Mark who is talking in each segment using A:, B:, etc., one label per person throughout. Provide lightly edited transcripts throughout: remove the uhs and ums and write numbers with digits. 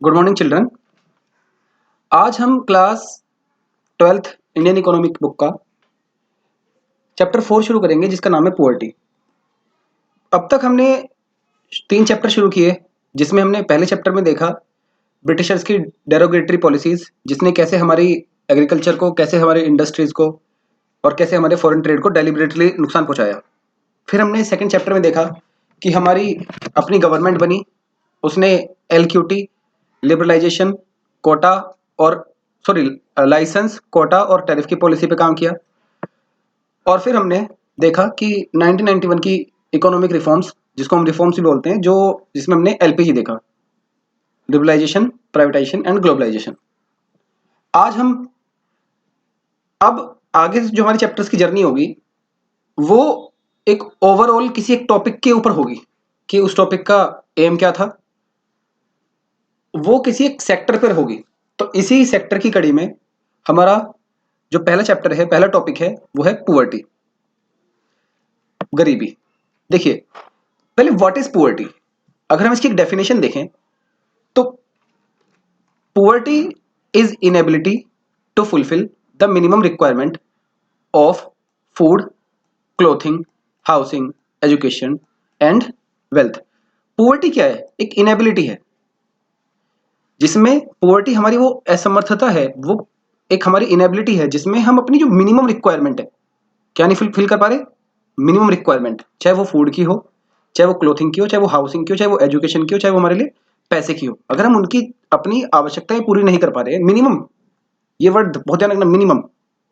A: Good morning children. आज हम class 12th Indian economic book का चैप्टर 4 शुरू करेंगे जिसका नाम है पुअर्टी। अब तक हमने 3 चैप्टर शुरू किए जिसमें हमने पहले चैप्टर में देखा ब्रिटिशर्स की डेरोगेटरी पॉलिसीज, जिसने कैसे हमारी एग्रीकल्चर को, कैसे हमारी इंडस्ट्रीज को और कैसे हमारे फॉरेन ट्रेड को डेलिबरेटली नुकसान पहुंचाया। फिर हमने सेकंड चैप्टर में देखा कि हमारी अपनी गवर्नमेंट बनी, उसने LQT, लिबरलाइजेशन, कोटा और लाइसेंस, कोटा और टैरिफ की पॉलिसी पे काम किया। और फिर हमने देखा कि 1991 की इकोनॉमिक रिफॉर्म्स, जिसको हम रिफॉर्म्स भी बोलते हैं, जिसमें हमने LPG देखा, लिबरलाइजेशन, प्राइवेटाइजेशन एंड ग्लोबलाइजेशन। आज हम अब आगे जो हमारी चैप्टर्स की जर्नी होगी वो एक ओवरऑल किसी एक टॉपिक के ऊपर होगी कि उस टॉपिक का एम क्या था, वो किसी एक सेक्टर पर होगी। तो इसी सेक्टर की कड़ी में हमारा जो पहला चैप्टर है, पहला टॉपिक है, वो है पुअर्टी, गरीबी। देखिए, पहले व्हाट इज पुअर्टी। अगर हम इसकी एक डेफिनेशन देखें तो poverty is inability to fulfil the minimum requirement of food, clothing, housing, education and wealth. Poverty क्या है? एक इनएबिलिटी है, जिसमें पुअर्टी हमारी वो असमर्थता है, वो एक हमारी इनएबिलिटी है जिसमें हम अपनी जो मिनिमम रिक्वायरमेंट है क्या नहीं फिल कर पा रहे। मिनिमम रिक्वायरमेंट, चाहे वो फूड की हो, चाहे वो क्लोथिंग की हो, चाहे वो हाउसिंग की हो, चाहे वो एजुकेशन की हो, चाहे वो हमारे लिए पैसे की हो, अगर हम उनकी अपनी आवश्यकताएं पूरी नहीं कर पा रहे, मिनिमम, ये वर्ड बहुत ध्यान रखना, मिनिमम,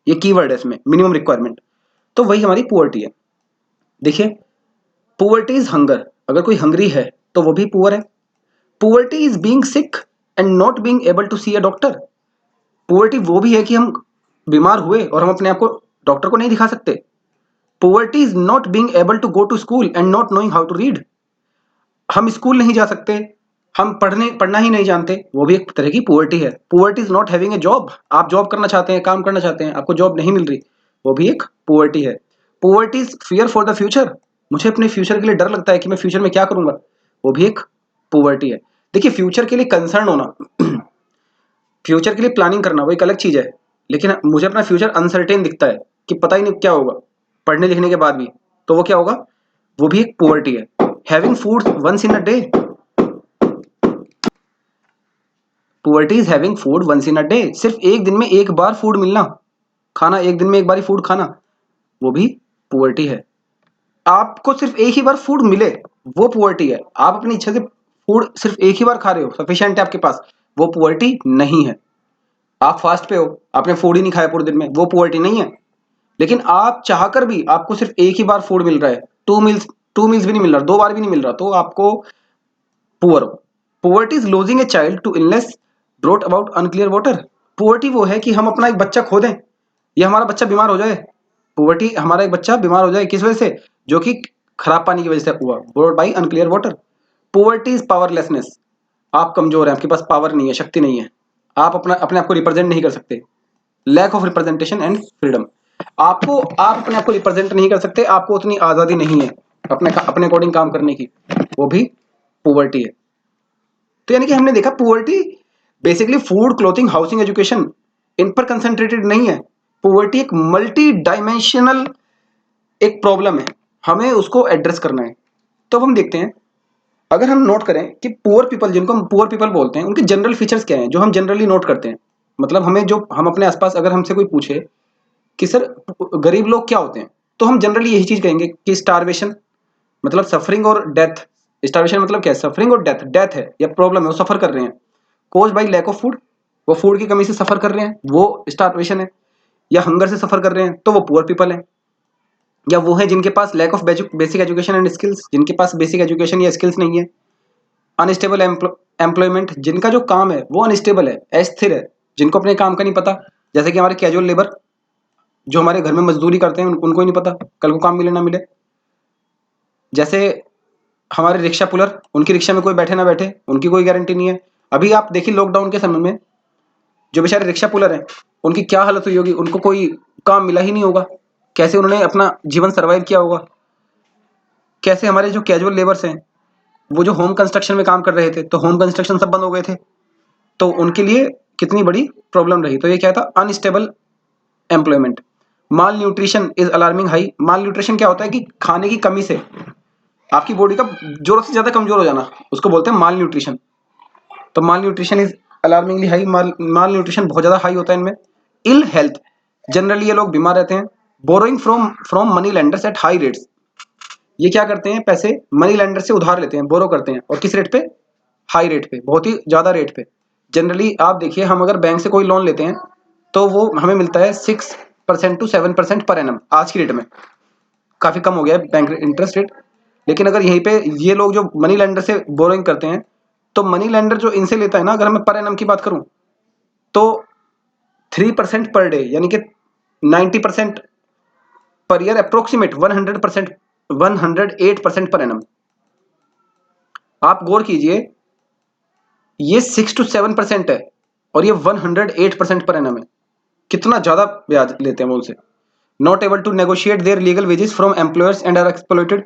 A: ये कीवर्ड है इसमें, मिनिमम रिक्वायरमेंट, तो वही हमारी पुअर्टी है। देखिए, पुअर्टी इज हंगर। अगर कोई हंगरी है तो वो भी पुअर है। Poverty is being sick and not being able to see a doctor. Poverty वो भी है कि हम बीमार हुए और हम अपने आप को डॉक्टर को नहीं दिखा सकते। Poverty is not being able to go to school and not knowing how to read. हम स्कूल नहीं जा सकते, हम पढ़ना ही नहीं जानते, वो भी एक तरह की पुअर्टी है। Poverty is not having a job. आप जॉब करना चाहते हैं, काम करना चाहते हैं, आपको जॉब नहीं मिल रही, वो भी एक पुअर्टी है। Poverty is fear for the future. मुझे अपने फ्यूचर के लिए डर लगता है कि मैं फ्यूचर में क्या करूंगा, वो भी एक पुअर्टी है। देखिए, फ्यूचर के लिए कंसर्न होना, फ्यूचर के लिए प्लानिंग करना, वो एक अलग चीज है, लेकिन मुझे अपना फ्यूचर अनसर्टेन दिखता है कि पता ही नहीं क्या होगा पढ़ने लिखने के बाद भी, तो वो क्या होगा, वो भी एक पुअर्टी है। Having food once in a day, poverty is having food once in a day. सिर्फ एक दिन में एक बार फूड मिलना, खाना, एक दिन में एक बार ही फूड खाना, वो भी पुअर्टी है। आपको सिर्फ एक ही बार फूड मिले, वो पुअर्टी है। आप अपनी इच्छा से फूड सिर्फ एक ही बार खा रहे हो, सफिशिएंट है आपके पास, वो पुअर्टी नहीं है। आप फास्ट पे हो, आपने फूड ही नहीं खाया पूरे दिन में, वो पुअर्टी नहीं है। लेकिन आप चाहकर भी आपको सिर्फ एक ही बार फूड मिल रहा है, टू मील्स भी नहीं मिल रहा, 2 बार भी नहीं मिल रहा, तो आपको पुअर हो। Poverty is losing a child to illness brought about unclear water. Poverty वो है कि हम अपना एक बच्चा खो दें या हमारा बच्चा बीमार हो जाए। पुअर्टी, हमारा एक बच्चा बीमार हो जाए, किस वजह से? जो कि खराब पानी की वजह से हुआ, brought by unclear water. Poverty is powerlessness. आप कमजोर हैं, आपके पास पावर नहीं है, शक्ति नहीं है, आप अपने आप को रिप्रेजेंट नहीं कर सकते। Lack of representation and freedom. आप अपने आप को रिप्रेजेंट नहीं कर सकते, आपको उतनी आजादी नहीं है अपने अकॉर्डिंग काम करने की, वो भी पुअर्टी है। तो यानी कि हमने देखा poverty basically food, clothing, housing, education, इन पर कंसंट्रेटेड नहीं है। पुअर्टी एक मल्टी डायमेंशनल एक प्रॉब्लम है, हमें उसको एड्रेस करना है। तो अब हम देखते हैं, अगर हम नोट करें कि पुअर पीपल, जिनको हम पुअर पीपल बोलते हैं, उनके जनरल फीचर्स क्या हैं जो हम जनरली नोट करते हैं। मतलब हमें, जो हम अपने आसपास अगर हमसे कोई पूछे कि सर गरीब लोग क्या होते हैं, तो हम जनरली यही चीज कहेंगे कि स्टारवेशन, मतलब सफरिंग और डेथ। स्टारवेशन मतलब क्या है? सफरिंग और डेथ, डेथ है या प्रॉब्लम है, वो सफर कर रहे हैं, कोज बाई लैक ऑफ फूड, वो फूड की कमी से सफर कर रहे हैं, वो स्टारवेशन है। या हंगर से सफर कर रहे हैं, तो वो पुअर पीपल है। या वो है जिनके पास lack of basic education and skills, जिनके पास बेसिक एजुकेशन या स्किल्स नहीं है। अनस्टेबल एम्प्लॉयमेंट, जिनका जो काम है वो अनस्टेबल है, अस्थिर है, जिनको अपने काम का नहीं पता। जैसे कि हमारे कैजुअल लेबर, जो हमारे घर में मजदूरी करते हैं, उनको ही नहीं पता कल को काम मिले ना मिले। जैसे हमारे रिक्शा पुलर, उनकी रिक्शा में कोई बैठे ना बैठे, उनकी कोई गारंटी नहीं है। अभी आप देखिए लॉकडाउन के समय में जो बेचारे रिक्शा पुलर हैं, उनकी क्या हालत हुई होगी, उनको कोई काम मिला ही नहीं होगा, कैसे उन्होंने अपना जीवन सर्वाइव किया होगा। कैसे हमारे जो कैजुअल लेबर्स हैं, वो जो होम कंस्ट्रक्शन में काम कर रहे थे, तो होम कंस्ट्रक्शन सब बंद हो गए थे, तो उनके लिए कितनी बड़ी प्रॉब्लम रही। तो ये क्या था, unstable employment. Mall nutrition is alarming high. Mall nutrition क्या होता है कि खाने की कमी से आपकी बॉडी का जरूरत से ज्यादा कमजोर हो जाना, उसको बोलते हैं माल न्यूट्रिशन। तो malnutrition is alarmingly high, malnutrition बहुत ज्यादा हाई होता है इनमें। इल हेल्थ, जनरली ये लोग बीमार रहते हैं। Borrowing from money lenders at high rates, ये क्या करते हैं, पैसे मनी लेंडर से उधार लेते हैं, बोरो करते हैं, और किस रेट पे, हाई रेट पे, बहुत ही ज्यादा रेट पे। जनरली आप देखिए, हम अगर बैंक से कोई लोन लेते हैं तो वो हमें मिलता है 6% to 7% पर एनम। आज की रेट में काफी कम हो गया है बैंक इंटरेस्ट रेट। लेकिन अगर यहीं पे ये लोग जो मनी लेंडर से बोरोइंग करते हैं, तो मनी लेंडर जो इनसे लेता है ना, अगर मैं पर एनम की बात करूं तो 3% पर डे, यानी कि 90% per year, approximate 108% per annum. आप गौर कीजिए, ये 6 to 7% है और ये 108% पर एनम है। कितना ज्यादा ब्याज लेते हैं वो उनसे। Not able to negotiate their legal wages from employers and are exploited.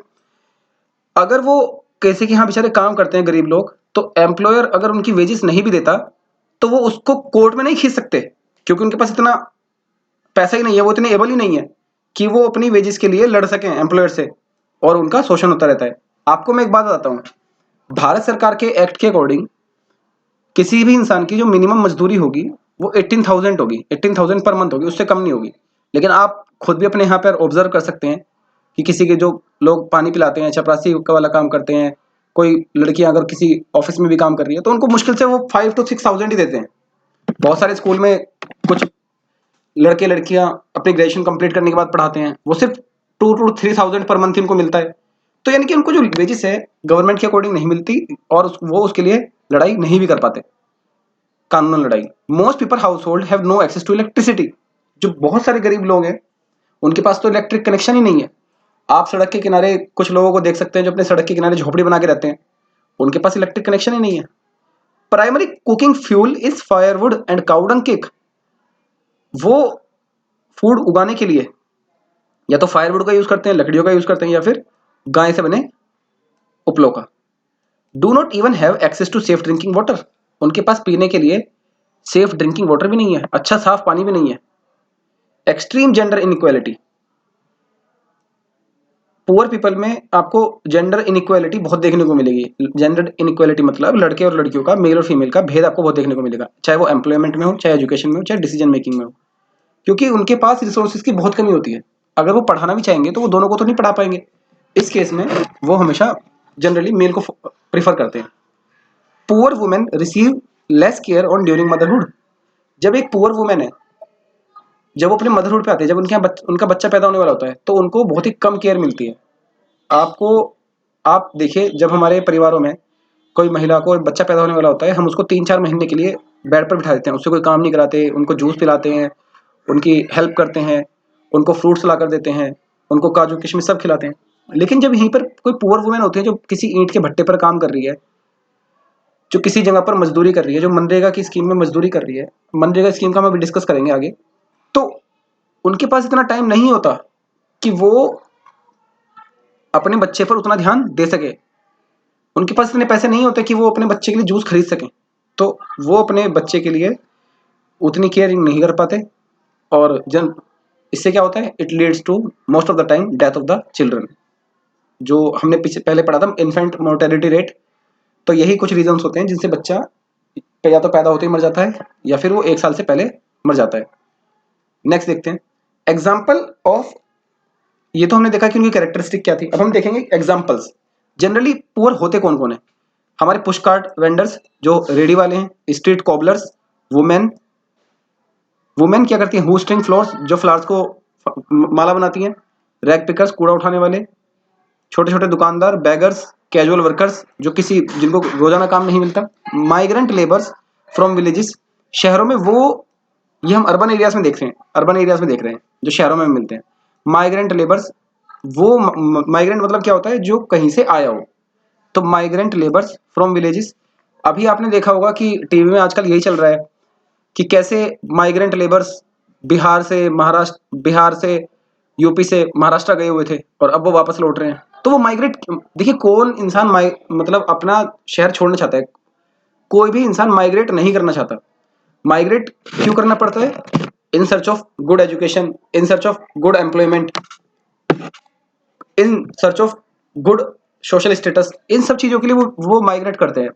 A: अगर वो कैसे कि हाँ बेचारे काम करते हैं गरीब लोग, तो एम्प्लॉयर अगर उनकी वेजेस नहीं भी देता तो वो उसको कोर्ट में नहीं खींच सकते, क्योंकि उनके पास इतना पैसा ही नहीं है, वो इतने एबल ही नहीं है कि वो अपनी वेजेस के लिए लड़ सकें एम्प्लॉयर से, और उनका शोषण होता रहता है। आपको मैं एक बात बताता हूँ, भारत सरकार के एक्ट के अकॉर्डिंग किसी भी इंसान की जो मिनिमम मजदूरी होगी वो 18,000 होगी, 18,000 पर मंथ होगी, उससे कम नहीं होगी। लेकिन आप खुद भी अपने यहाँ पर ऑब्जर्व कर सकते हैं कि किसी के जो लोग पानी पिलाते हैं, चपरासी का वाला काम करते हैं, कोई लड़कियां अगर किसी ऑफिस में भी काम कर रही है तो उनको मुश्किल से वो 5 to 6,000 ही देते हैं। बहुत सारे स्कूल में कुछ लड़के लड़कियां अपनी ग्रेजुएशन कंप्लीट करने के बाद पढ़ाते हैं, वो सिर्फ 2 to 3,000 पर मंथ इनको मिलता है। तो यानी कि उनको जो वेजेस है गवर्नमेंट के अकॉर्डिंग नहीं मिलती, और वो उसके लिए लड़ाई नहीं भी कर पाते, कानूनन लड़ाई। Most people household have no access to electricity. जो बहुत सारे गरीब लोग हैं उनके पास तो इलेक्ट्रिक कनेक्शन ही नहीं है। आप सड़क के किनारे कुछ लोगों को देख सकते हैं जो अपने सड़क के किनारे झोपड़ी बना के रहते हैं, उनके पास इलेक्ट्रिक कनेक्शन ही नहीं है। Primary cooking fuel is firewood and cow dung cake. वो फूड उगाने के लिए या तो फायरवुड का यूज करते हैं, लकड़ियों का यूज करते हैं, या फिर गाय से बने उपलों का। Do not even have access to safe drinking water. उनके पास पीने के लिए सेफ ड्रिंकिंग वाटर भी नहीं है, अच्छा साफ पानी भी नहीं है। Extreme gender inequality, poor people में आपको जेंडर इनइक्वालिटी बहुत देखने को मिलेगी। जेंडर इनइक्वालिटी मतलब लड़के और लड़कियों का, मेल और फीमेल का भेद आपको बहुत देखने को मिलेगा, चाहे वो एम्प्लॉयमेंट में हो, चाहे एजुकेशन में हो, चाहे डिसीजन मेकिंग में हो। क्योंकि उनके पास रिसोर्सेज की बहुत कमी होती है। अगर वो पढ़ाना भी चाहेंगे तो वो दोनों को तो नहीं पढ़ा पाएंगे। इस केस में वो हमेशा जनरली मेल को प्रीफर करते हैं। Poor women receive less care on during motherhood. जब एक पुअर वुमेन है, जब वो अपने मदरहुड पे आते हैं, जब उनके यहाँ उनका बच्चा पैदा होने वाला होता है, तो उनको बहुत ही कम केयर मिलती है। आपको आप देखिए, जब हमारे परिवारों में कोई महिला को बच्चा पैदा होने वाला होता है, हम उसको 3-4 महीने के लिए बेड पर बिठा देते हैं, उससे कोई काम नहीं कराते, उनको जूस पिलाते हैं, उनकी हेल्प करते हैं, उनको फ्रूट्स ला कर देते हैं, उनको काजू किशमिश सब खिलाते हैं। लेकिन जब यहीं पर कोई पुअर वुमेन होती है जो किसी ईंट के भट्टे पर काम कर रही है, जो किसी जगह पर मजदूरी कर रही है, जो मनरेगा की स्कीम में मजदूरी कर रही है, मनरेगा स्कीम का हम अभी डिस्कस करेंगे आगे, तो उनके पास इतना टाइम नहीं होता कि वो अपने बच्चे पर उतना ध्यान दे सके। उनके पास इतने पैसे नहीं होते कि वो अपने बच्चे के लिए जूस खरीद सकें, तो वो अपने बच्चे के लिए उतनी केयरिंग नहीं कर पाते। और जन इससे क्या होता है, it leads to most of the time death of the children. जो हमने पहले पढ़ा था, इन्फेंट मोर्टेलिटी रेट। तो यही कुछ रीजंस होते हैं जिनसे बच्चा या तो पैदा होते ही मर जाता है, या फिर वो 1 साल से पहले मर जाता है। नेक्स्ट देखते हैं एग्जाम्पल ऑफ। ये तो हमने देखा कि उनकी कैरेक्टरिस्टिक क्या थी, अब हम देखेंगे एग्जाम्पल्स। जनरली पुअर होते कौन कौन है? हमारे पुश कार्ट वेंडर्स, जो रेडी वाले हैं, स्ट्रीट कॉबलर्स, वुमेन। वुमेन क्या करती हैं? हु स्ट्रिंग फ्लावर्स, जो फ्लावर्स को माला बनाती हैं। रैग पिकर्स, कूड़ा उठाने वाले। छोटे छोटे दुकानदार, बैगर्स, कैजुअल वर्कर्स, जो किसी जिनको रोजाना काम नहीं मिलता। माइग्रेंट लेबर्स फ्रॉम विलेजेस, शहरों में वो, ये हम अर्बन एरियाज में देख रहे हैं, अर्बन एरियाज में देख रहे हैं जो शहरों में मिलते हैं। माइग्रेंट लेबर्स, वो माइग्रेंट मतलब क्या होता है? जो कहीं से आया हो। तो माइग्रेंट लेबर्स फ्रॉम विलेजेस। अभी आपने देखा होगा कि टीवी में आजकल यही चल रहा है कि कैसे माइग्रेंट लेबर्स बिहार से यूपी से महाराष्ट्र गए हुए थे और अब वो वापस लौट रहे हैं। तो वो माइग्रेट, देखिए कौन इंसान मतलब अपना शहर छोड़ना चाहता है? कोई भी इंसान माइग्रेट नहीं करना चाहता। माइग्रेट क्यों करना पड़ता है? In search of good education, in search of good employment, in search of good social status, इन सब चीजों के लिए वो माइग्रेट करते हैं।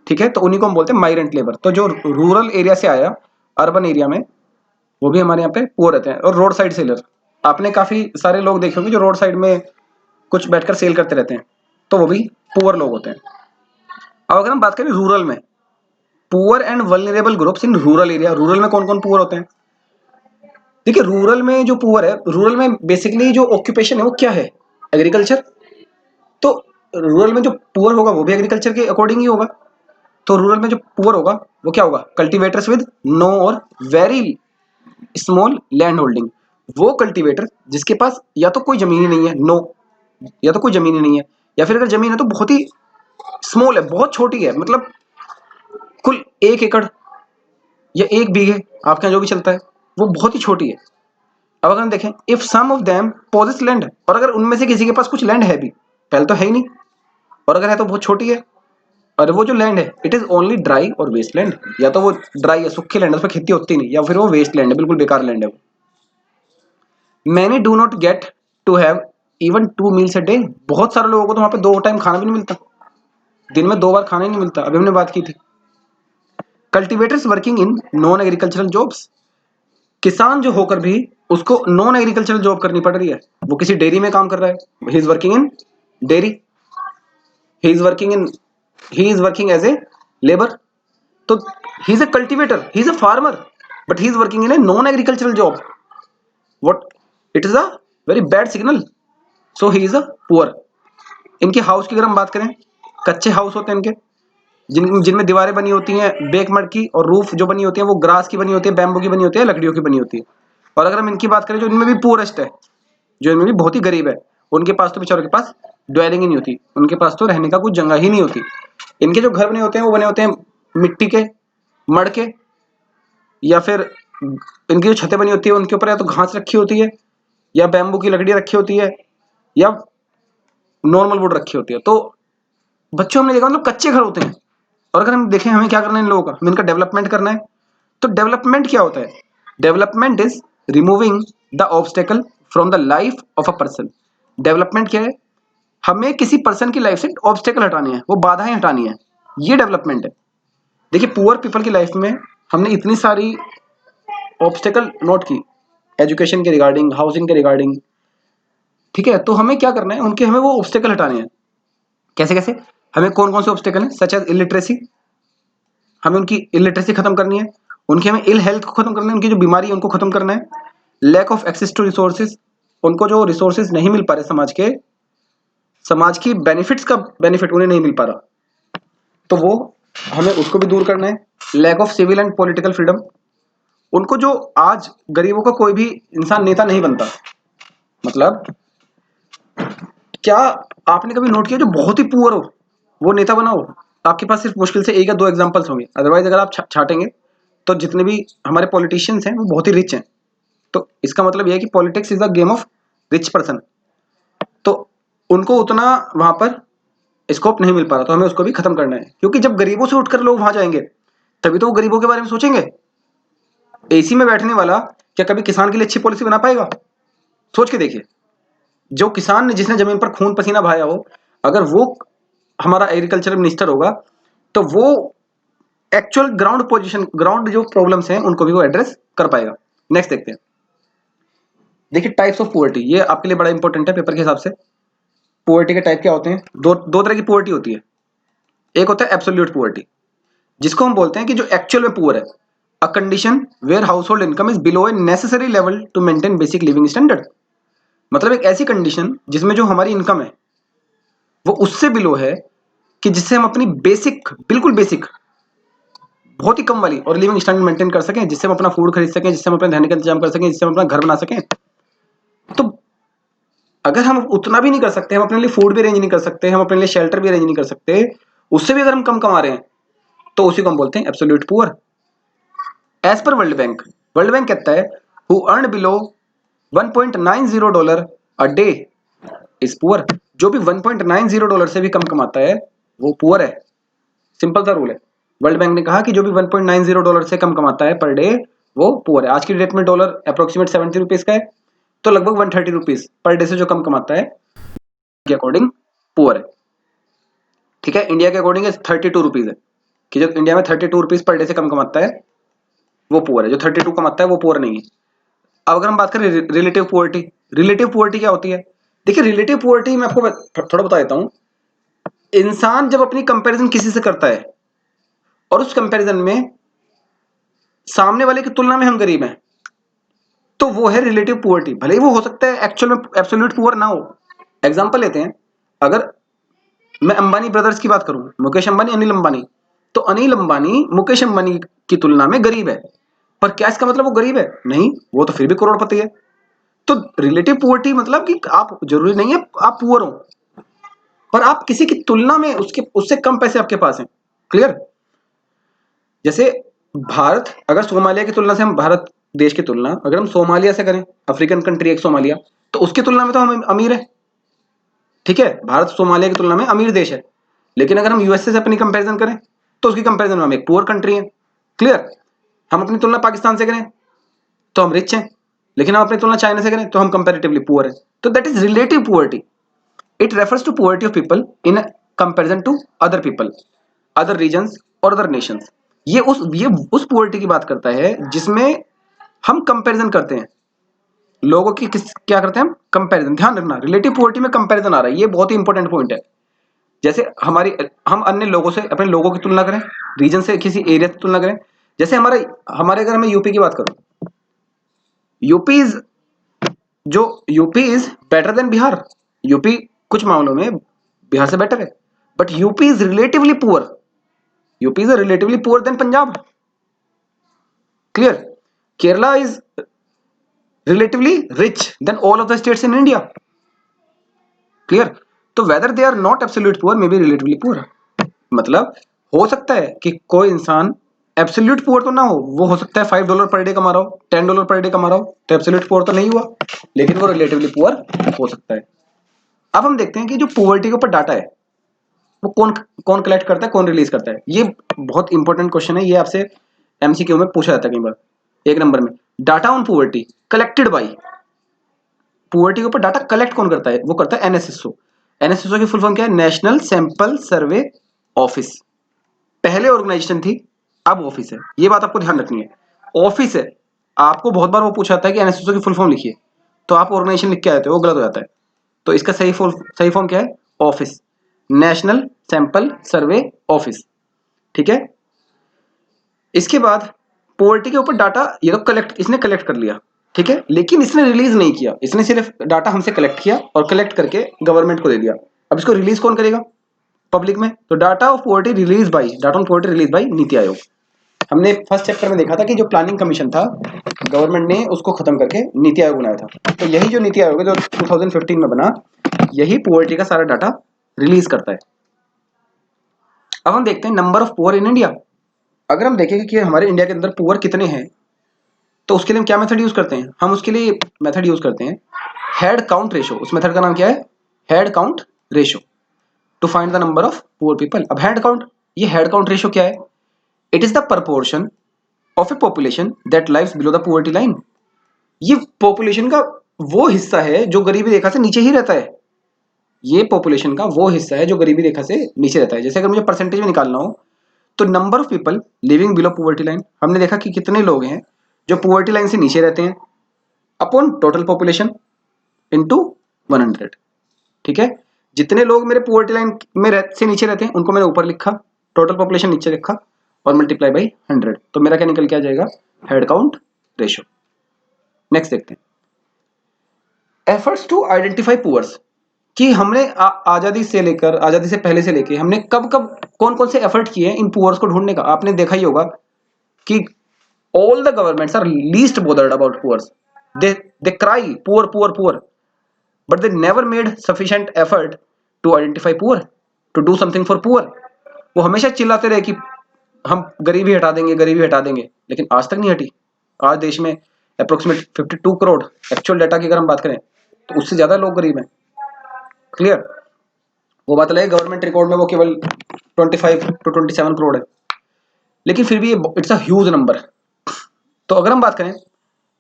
A: ठीक है, तो उन्हीं को हम बोलते हैं माइग्रेंट लेबर। तो जो रूरल एरिया से आया अर्बन एरिया में, वो भी हमारे यहाँ पे पुअर रहते हैं। और रोड साइड सेलर, आपने काफी सारे लोग देखे होंगे जो रोड साइड में कुछ बैठकर सेल करते रहते हैं, तो वो भी पुअर लोग होते हैं। अब अगर हम बात करें रूरल में, poor and vulnerable groups in rural area, rural में कौन कौन पुअर होते हैं? देखिए, रूरल में जो पुअर है, रूरल में बेसिकली जो ऑक्यूपेशन है वो क्या है? एग्रीकल्चर। तो रूरल में जो पुअर होगा वो भी एग्रीकल्चर के अकॉर्डिंग ही होगा। तो रूरल में जो पुअर होगा वो क्या होगा? कल्टीवेटर्स विद नो और वेरी स्मॉल लैंड होल्डिंग। वो कल्टीवेटर जिसके पास या तो कोई जमीन ही नहीं है, नो, या तो कोई जमीन ही नहीं है, या फिर अगर जमीन है तो बहुत ही स्मॉल है, बहुत छोटी है, मतलब कुल 1 एकड़ या 1 बीघे, आपके यहाँ जो भी चलता है, वो बहुत ही छोटी है। अब अगर हम देखें, if some of them possess land, और अगर उनमें से किसी के पास कुछ लैंड है भी, पहले तो है ही नहीं, और अगर है तो बहुत छोटी है, और वो जो लैंड है इट इज ओनली ड्राई और वेस्ट लैंड, या तो वो ड्राई है, सूखी लैंड है, उस पर खेती होती नहीं, या फिर वो वेस्ट लैंड है, बिल्कुल बेकार लैंड है वो। Many do not get to have even 2 meals a day, बहुत सारे लोगों को तो वहां पे 2 टाइम खाना भी नहीं मिलता, दिन में 2 बार खाना ही नहीं मिलता, अभी हमने बात की थी। Cultivators working in non agricultural jobs, किसान जो होकर भी उसको नॉन एग्रीकल्चरल जॉब करनी पड़ रही है, वो किसी डेयरी में काम कर रहा है, he is working in dairy, he is working in, he is working as a labour. तो he is a cultivator, he is a farmer, but he is working in a non agricultural job, what, it is a very bad signal, so he is a poor. इनके house की अगर हम बात करें, कच्चे house होते हैं इनके, जिनमें दीवारें बनी होती हैं बेकमड की, और रूफ जो बनी होती है वो ग्रास की बनी होती है, बैम्बू की बनी होती है, लकड़ियों की बनी होती है। और अगर हम इनकी बात करें जो इनमें भी पुअरेस्ट है, जो इनमें भी बहुत ही गरीब है, उनके पास तो बेचारों के पास ड्वेलिंग ही नहीं होती, उनके पास तो रहने का कुछ जगह ही नहीं होती। इनके जो घर बने होते हैं वो बने होते हैं मिट्टी के, मड़ के, या फिर इनकी जो छतें बनी होती है उनके ऊपर या तो घास रखी होती है, या बैम्बू की लकड़ी रखी होती है, या नॉर्मल वुड रखी होती है। तो बच्चों हमने देखा मतलब कच्चे घर होते हैं। और अगर हम देखें हमें क्या करना है इन लोगों का, हमें इनका डेवलपमेंट करना है। तो डेवलपमेंट क्या होता है? Development is removing the obstacle from the life of a person. Development क्या है? हमें किसी पर्सन की लाइफ से ऑब्स्टेकल हटानी है, वो बाधाएं हटानी है, ये डेवलपमेंट है। देखिए, पुअर पीपल की लाइफ में हमने इतनी सारी ऑब्स्टेकल नोट की, एजुकेशन के रिगार्डिंग, हाउसिंग के रिगार्डिंग, ठीक है, तो हमें क्या करना है, उनके हमें वो ऑब्स्टेकल हटाने हैं। कैसे कैसे? हमें कौन कौन से ऑब्स्टेकल हैं? सच एज इलिटरेसी, हमें उनकी इलिटरेसी खत्म करनी है, उनकी हमें इल हेल्थ को खत्म करना है, उनकी जो बीमारी है उनको खत्म करना है। Lack of access to resources, उनको जो रिसोर्सेज नहीं मिल पा रहे समाज के, समाज की बेनिफिट्स का बेनिफिट उन्हें नहीं मिल पा रहा, तो वो हमें उसको भी दूर करना है। Lack of civil and political freedom, उनको जो आज गरीबों का कोई भी इंसान नेता नहीं बनता, मतलब क्या आपने कभी नोट किया जो बहुत ही पुअर हो वो नेता बना हो? आपके पास सिर्फ मुश्किल से 1 या 2 एग्जांपल्स होंगे, अदरवाइज अगर आप छाटेंगे तो जितने भी हमारे पॉलिटिशियंस हैं वो बहुत ही रिच हैं। तो इसका मतलब यह है कि politics is a game of rich person, तो उनको उतना वहां पर स्कोप नहीं मिल पा रहा, तो हमें उसको भी खत्म करना है। क्योंकि जब गरीबों से उठकर लोग वहां जाएंगे तभी तो वो गरीबों के बारे में सोचेंगे। एसी में बैठने वाला क्या कभी किसान के लिए अच्छी पॉलिसी बना पाएगा? सोच के देखिए, जो किसान ने, जिसने जमीन पर खून पसीना बहाया हो, अगर वो हमारा एग्रीकल्चर मिनिस्टर होगा तो वो एक्चुअल ग्राउंड पोजीशन, ग्राउंड जो प्रॉब्लम्स हैं उनको भी वो एड्रेस कर पाएगा। नेक्स्ट देखते हैं। देखिए, टाइप्स ऑफ पुअर्टी, ये आपके लिए बड़ा इंपॉर्टेंट है पेपर के हिसाब से। पुअर्टी के टाइप क्या होते हैं? दो तरह की पुअर्टी होती है। एक होता है एब्सोल्यूट पुअर्टी, जिसको हम बोलते हैं कि जो एक्चुअल में पुअर है, a condition where household income is below a necessary level to maintain basic living standard. मतलब एक ऐसी कंडीशन जिसमें जो हमारी इनकम है वो उससे बिलो है कि जिससे हम अपनी बेसिक, बिल्कुल बेसिक, बहुत ही कम वाली और लिविंग स्टैंडर्ड मेंटेन कर सकें, जिससे हम अपना फूड खरीद सकें, जिससे हम अपने रहने का इंतजाम कर सकें, जिससे हम अपना घर बना सकें। तो अगर हम उतना भी नहीं कर सकते, हम अपने लिए फूड भी अरेंज नहीं कर सकते, हम अपने लिए शेल्टर भी अरेंज नहीं कर सकते, उससे भी अगर हम कम कमा रहे हैं तो उसी को हम बोलते हैं absolute poor. As per world bank कहता है who earn below $1.90 a day is poor. जो भी $1.90 से भी कम कमाता है वो पुअर है। सिंपल सा रूल है, वर्ल्ड बैंक ने कहा कि जो भी $1.90 से कम कमाता है पर डे वो पुअर है। आज की डेट में डॉलर अप्रोक्सीमेट 70 रुपीज का है, तो लगभग 130 रुपीज पर डे से जो कम कमाता है के अकॉर्डिंग पुअर है। ठीक है, इंडिया के अकॉर्डिंग 32 रुपीज है कि जो इंडिया में 32 रुपीज पर डे से कम कमाता है वो पुअर है, जो 32 कमाता है वो पुअर नहीं है। अब अगर हम बात करें रिलेटिव पुअर्टी, रिलेटिव पुअर्टी क्या होती है? देखिए रिलेटिव पुअर्टी मैं आपको थोड़ा बता देता हूं। इंसान जब अपनी कंपैरिजन किसी से करता है और उस कंपैरिजन में सामने वाले की तुलना में हम गरीब हैं, तो वो है रिलेटिव पुअर्टी। भले ही वो हो सकता है एक्चुअल में एब्सोल्यूट पुअर ना हो। एग्जांपल लेते हैं, अगर मैं अंबानी ब्रदर्स की बात करूं, मुकेश अंबानी, अनिल अंबानी, तो अनिल अंबानी मुकेश अंबानी की तुलना में गरीब है, पर क्या इसका मतलब वो गरीब है? नहीं, वो तो फिर भी करोड़पति है। तो रिलेटिव पुअर्टी मतलब कि आप जरूरी नहीं है आप पुअर हो, पर आप किसी की तुलना में उससे कम पैसे आपके पास हैं। क्लियर? जैसे भारत, अगर सोमालिया की तुलना से हम भारत देश की तुलना अगर हम सोमालिया से करें, अफ्रीकन कंट्री एक सोमालिया, तो उसकी तुलना में तो हम अमीर है। ठीक है, भारत सोमालिया की तुलना में अमीर देश है, लेकिन अगर हम यूएसए से अपनी कंपैरिजन करें तो उसकी कंपैरिजन में हम एक पुअर कंट्री है। क्लियर? हम अपनी तुलना पाकिस्तान से करें तो हम रिच हैं, लेकिन हम अपनी तुलना चाइना से करें तो हम कंपैरेटिवली पुअर हैं। तो that is relative poverty. It refers to poverty of people in comparison to other people, other regions और अदर नेशंस। ये उस पुअर्टी की बात करता है जिसमें हम कंपैरिजन करते हैं लोगों की, किस क्या करते हैं हम? कंपैरिजन। ध्यान रखना, रिलेटिव पुअर्टी में कंपैरिजन आ रहा है, ये बहुत ही इंपॉर्टेंट पॉइंट है। जैसे हम अन्य लोगों से अपने लोगों की तुलना करें, रीजन से किसी एरिया से तुलना करें। जैसे हमारे अगर मैं यूपी की बात करूं, UP is UP is better than Bihar. UP कुछ मामलों में बिहार से बेटर है, but UP is relatively poor. UP is relatively poor than Punjab. Clear? Kerala is relatively rich than all of the states in India. Clear? तो whether they are not absolute poor, may be relatively poor. मतलब हो सकता है कि कोई इंसान absolute poor तो ना हो सकता है $5 पर डे कमा रहा हो, $10 पर डे कमा रहा हो, तो एब्सोल्यूट पुअर तो नहीं हुआ, लेकिन वो रिलेटिवली पुअर हो सकता है। अब हम देखते हैं कि जो पुअर्टी के ऊपर डाटा है वो कौन कौन कलेक्ट करता है, कौन रिलीज करता है। ये बहुत इंपॉर्टेंट क्वेश्चन है, ये आपसे एमसीक्यू में पूछा जाता है कई बार। एक नंबर में data on poverty collected by, poverty के ऊपर डाटा कलेक्ट कौन करता है? वो करता है एनएसएसओ। एनएसएसओ की फुल फॉर्म क्या है? National sample survey office. पहले ऑर्गेनाइजेशन थी, अब ऑफिस है। ये बात आपको ध्यान रखनी है, ऑफिस है। आपको बहुत बार वो पूछा जाता है कि एनएसएसओ की फुल फॉर्म लिखिए, तो आप ऑर्गेनाइजेशन लिख के आते हो, वो गलत हो जाता है। तो इसका सही फॉर्म क्या है? Office, national sample survey office. ठीक है, इसके बाद पोवर्टी के ऊपर डाटा ये तो इसने कलेक्ट कर लिया। ठीक है, लेकिन इसने रिलीज नहीं किया, इसने सिर्फ डाटा हमसे कलेक्ट किया और कलेक्ट करके गवर्नमेंट को दे दिया। अब इसको रिलीज कौन करेगा? पब्लिक में। तो data of poverty release by, data on poverty release by NITI Aayog. हमने फर्स्ट चैप्टर में देखा था कि जो प्लानिंग कमीशन था गवर्नमेंट ने उसको खत्म करके नीति आयोग बनाया था। तो यही जो नीति आयोग है जो 2015 में बना, यही पोवर्टी का सारा डाटा रिलीज करता है। अब हम देखते हैं number of poor in India. अगर हम देखेंगे कि हमारे इंडिया के अंदर पुअर कितने हैं, तो उसके लिए हम क्या मेथड यूज करते हैं? हम उसके लिए मेथड यूज करते हैं हेड काउंट रेशो। उस मेथड का नाम क्या है? Head count ratio, to find the number of poor people. अब हेड काउंट रेशो क्या है? It is the proportion of a population that lives below the poverty line. ये पॉपुलेशन का वो हिस्सा है जो गरीबी रेखा से नीचे ही रहता है। ये पॉपुलेशन का वो हिस्सा है जो गरीबी रेखा से नीचे रहता है। जैसे अगर मुझे परसेंटेज में निकालना हो, तो number of people living below poverty line, हमने देखा कि कितने लोग हैं जो पुअर्टी लाइन से नीचे रहते हैं, अपॉन टोटल पॉपुलेशन इनटू 100। ठीक है, जितने लोग मेरे पुअर्टी लाइन में से नीचे रहते हैं उनको मैंने ऊपर लिखा, टोटल पॉपुलेशन नीचे लिखा और मल्टीप्लाई बाई 100, तो मेरा क्या निकल के आ जाएगा? Head count ratio. नेक्स्ट देखते हैं एफर्ट्स टू आइडेंटिफाई पुअर्स, कि हमने आजादी से पहले से लेके हमने कब कब कौन कौन से एफर्ट किए हैं इन पुअर्स को ढूंढने का। आपने देखा ही होगा कि all the governments are least bothered about poor. They cry poor, poor, poor, but they never made sufficient effort to identify poor, to do something for poor. वो हमेशा चिल्लाते रहे कि हम गरीबी हटा देंगे, गरीबी हटा देंगे, लेकिन आज तक नहीं हटी। आज देश में अप्रोक्सीमेट 52 करोड़, एक्चुअल डाटा की अगर हम बात करें तो उससे ज्यादा लोग गरीब हैं। क्लियर? वो बात अलग है, गवर्नमेंट रिकॉर्ड में वो केवल 25 to 27 करोड़ है। लेकिन फिर भी इट्स अ ह्यूज नंबर। तो अगर हम बात करें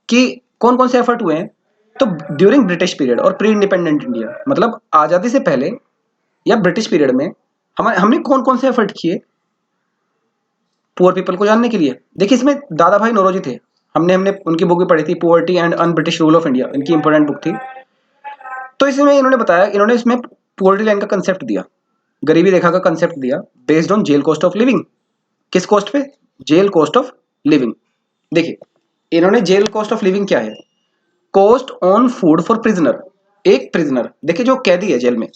A: कि कौन कौन से एफर्ट हुए हैं, तो ड्यूरिंग ब्रिटिश पीरियड और प्री इंडिपेंडेंट इंडिया, मतलब आजादी से पहले या ब्रिटिश पीरियड में हमने कौन कौन से एफर्ट किए पुअर पीपल को जानने के लिए। देखिए इसमें दादा भाई नौरोजी थे, हमने हमने उनकी बुक भी पढ़ी थी, poverty and un British rule of India, इनकी इंपॉर्टेंट बुक थी। तो इसमें इन्होंने बताया, इन्होंने इसमें पुअर्टी लाइन का कंसेप्ट दिया, गरीबी रेखा का कंसेप्ट दिया, based on jail cost of living. किस कॉस्ट पे? Jail cost of living. देखिए इन्होंने जेल कॉस्ट ऑफ लिविंग क्या है, cost on food for prisoner. एक प्रिजनर, देखिए जो कैदी है जेल में,